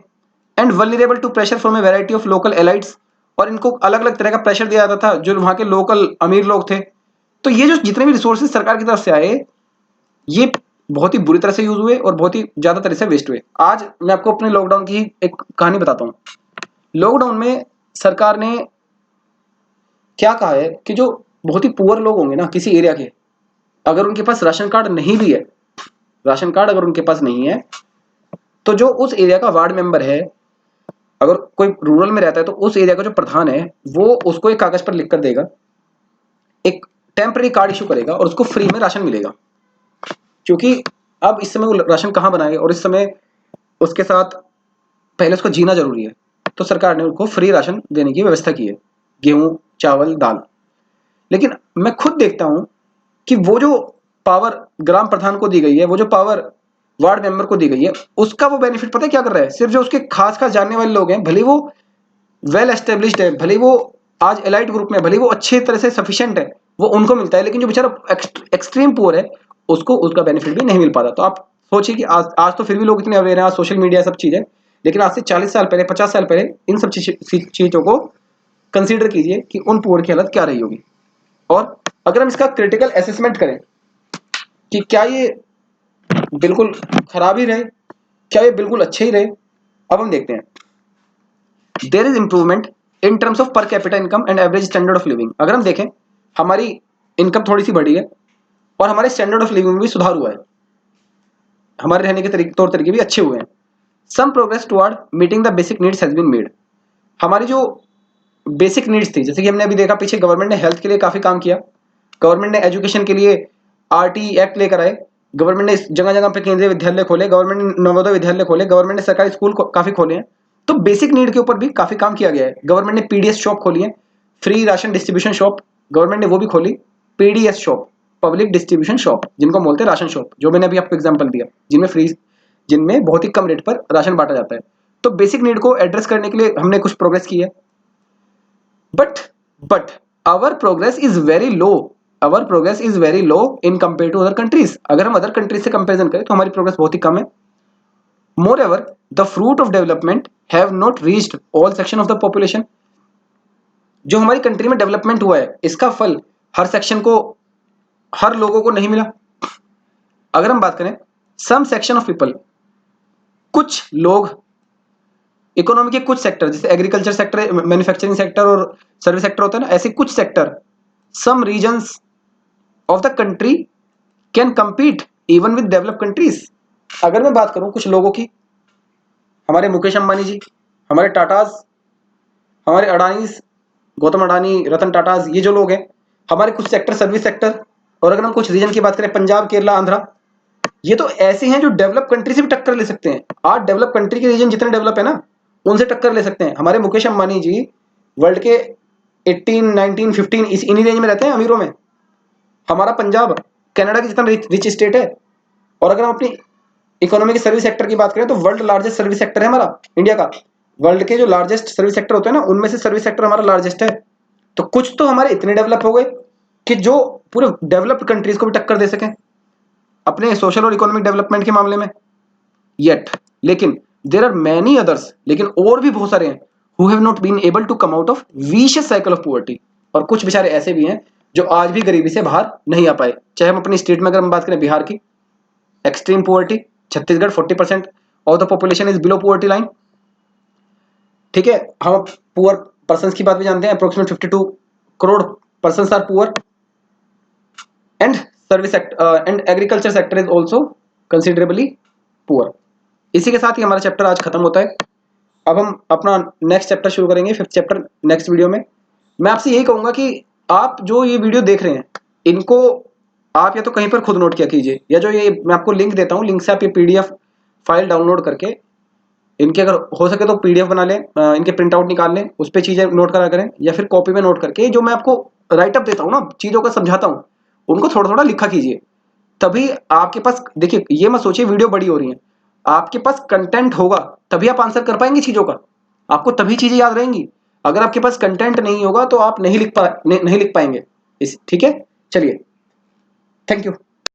A: And vulnerable to pressure from a variety of local elites, और इनको अलग अलग तरह का प्रेशर दिया जाता था जो वहां के लोकल अमीर लोग थे। तो ये जो जितने भी रिसोर्सेज सरकार की तरफ से आए ये बहुत ही बुरी तरह से यूज हुए और बहुत ही ज्यादा तरह से वेस्ट हुए। आज मैं आपको अपने लॉकडाउन की एक कहानी बताता हूँ। लॉकडाउन में सरकार ने क्या कहा है कि जो बहुत ही पुअर लोग होंगे ना किसी एरिया के, अगर उनके पास राशन कार्ड नहीं भी है राशन कार्ड अगर उनके पास नहीं है तो जो उस एरिया का वार्ड मेंबर है, अगर कोई रूरल में रहता है तो उस एरिया का जो प्रधान है वो उसको एक कागज पर लिख कर देगा, एक टेम्पररी कार्ड इशू करेगा और उसको फ्री में राशन मिलेगा। क्योंकि अब इस समय वो राशन कहाँ बनाए और इस समय उसके साथ पहले उसको जीना जरूरी है, तो सरकार ने उनको फ्री राशन देने की व्यवस्था की है, गेहूं, चावल, दाल। लेकिन मैं खुद देखता हूं कि वो जो पावर ग्राम प्रधान को दी गई है, वो जो पावर वार्ड मेंबर को दी गई है, उसका वो बेनिफिट पता है क्या कर रहा है? सिर्फ जो उसके खास खास जानने वाले लोग हैं, भले वो वेल एस्टेब्लिश्ड है, भले वो आज एलाइट ग्रुप में, भले वो अच्छी तरह से सफिशिएंट है, वो उनको मिलता है। लेकिन जो बेचारा एक्सट्रीम पुअर है उसको उसका बेनिफिट भी नहीं मिल पाता। तो आप सोचिए कि आज तो फिर भी लोग इतने अवेयर हैं, आज सोशल मीडिया सब चीज़ है, लेकिन आज से 40 साल पहले, 50 साल पहले इन सब चीज़ों को कंसीडर कीजिए कि उन पुअर की हालत क्या रही होगी। और अगर हम इसका क्रिटिकल असेसमेंट करें कि क्या ये बिल्कुल खराब ही रहे, क्या ये बिल्कुल अच्छे ही रहे, अब हम देखते हैं। There is improvement in terms of per capita income and average standard of living. अगर हम देखें, हमारी इनकम थोड़ी सी बढ़ी है और हमारे स्टैंडर्ड ऑफ लिविंग में भी सुधार हुआ है, हमारे रहने के तौर तरीके भी अच्छे हुए हैं। Some progress toward meeting the basic needs has been made. हमारी जो बेसिक नीड्स थी, जैसे कि हमने अभी देखा पीछे, गवर्नमेंट ने हेल्थ के लिए काफी काम किया, गवर्नमेंट ने एजुकेशन के लिए आरटी एक्ट लेकर आए, गवर्नमेंट ने जगह जगह पे केंद्रीय विद्यालय खोले, गवर्नमेंट ने नवोदय विद्यालय खोले, गवर्नमेंट ने सरकारी स्कूल काफी खोले हैं। तो बेसिक नीड के ऊपर भी काफी काम किया गया है। गवर्नमेंट ने पीडीएस शॉप खोली है, free ration distribution shop, government ने वो भी खोली। PDS shop, public distribution shop, जिनको बोलते हैं राशन शॉप, जो मैंने अभी आपको एग्जाम्पल दिया, जिनमें बहुत ही कम रेट पर राशन बांटा जाता है। तो बेसिक नीड को एड्रेस करने के लिए हमने कुछ प्रोग्रेस की है। But our progress is very low, our progress is very low in compare to other countries. अगर हम अदर कंट्रीज से कंपेरिजन करें तो हमारी प्रोग्रेस बहुत ही कम है। मोreover the fruit of development have not reached all section of the population। जो हमारी कंट्री में डेवलपमेंट हुआ है, इसका फल हर सेक्शन को, हर लोगों को नहीं मिला। अगर हम बात करें सम सेक्शन ऑफ पीपल, कुछ लोग, इकोनॉमी के कुछ सेक्टर, जैसे एग्रीकल्चर सेक्टर, मैन्युफैक्चरिंग सेक्टर और सर्विस सेक्टर होता है ना, ऐसे कुछ sector, some reasons of the country can compete even with developed countries. अगर मैं बात करूं कुछ लोगों की, हमारे मुकेश अंबानी जी, हमारे टाटाज, हमारे अडानीज, गौतम अडानी, रतन टाटाज, ये जो लोग हैं, हमारे कुछ सेक्टर सर्विस सेक्टर, और अगर हम कुछ रीजन की बात करें, पंजाब, केरला, आंध्रा, ये तो ऐसे हैं जो डेवलप कंट्री से भी टक्कर ले सकते हैं। आज डेवलप कंट्री के रीजन जितने डेवलप है ना, उनसे टक्कर ले सकते हैं। हमारे मुकेश अंबानी जी वर्ल्ड के 18, 19, 15 इन्हीं रेंज में रहते हैं, अमीरों में। हमारा पंजाब कनाडा की जितना रिच स्टेट है। और अगर हम अपनी इकोनॉमी के सर्विस सेक्टर की बात करें तो वर्ल्ड लार्जेस्ट सर्विस सेक्टर है हमारा इंडिया का। वर्ल्ड के जो लार्जेस्ट सर्विस सेक्टर होते हैं ना, उनमें से सर्विस सेक्टर हमारा लार्जेस्ट है। तो कुछ तो हमारे इतने डेवलप हो गए कि जो पूरे डेवलप्ड कंट्रीज को भी टक्कर दे सकें अपने सोशल और इकोनॉमिक डेवलपमेंट के मामले में। येट लेकिन देयर आर मैनी अदर्स, लेकिन और भी बहुत सारे हैं who have not been able to come out of vicious cycle of poverty. और कुछ बेचारे ऐसे भी हैं जो आज भी गरीबी से बाहर नहीं आ पाए। चाहे हम अपनी स्टेट में अगर हम बात करें, बिहार की extreme poverty, Chhattisgarh 40% of the population is below poverty line. ठीक है, हम पुअर पर्सन की बात भी जानते हैं, approximate 52 crore person are poor. And service sector and agriculture sector is also considerably poor. इसी के साथ ही हमारा चैप्टर आज खत्म होता है। अब हम अपना नेक्स्ट चैप्टर शुरू करेंगे, 5th चैप्टर, नेक्स्ट वीडियो में। मैं आपसे यही कहूंगा कि आप जो ये वीडियो देख रहे हैं, इनको आप या तो कहीं पर खुद नोट किया कीजिए, या जो ये मैं आपको लिंक देता हूँ, लिंक से आप ये पीडीएफ फाइल डाउनलोड करके इनके अगर हो सके तो पीडीएफ बना लें, इनके प्रिंट आउट निकाल लें, उस पर चीज़ें नोट करा करें, या फिर कॉपी में नोट करके जो मैं आपको राइटअप देता हूँ ना, चीज़ों का समझाता हूँ, उनको थोड़ा थोड़ा लिखा कीजिए। तभी आपके पास, देखिए ये मत सोचिए वीडियो बड़ी हो रही है, आपके पास कंटेंट होगा तभी आप आंसर कर पाएंगे चीज़ों का, आपको तभी चीज़ें याद रहेंगी। अगर आपके पास कंटेंट नहीं होगा तो आप नहीं लिख पाएंगे। ठीक है, चलिए, थैंक यू।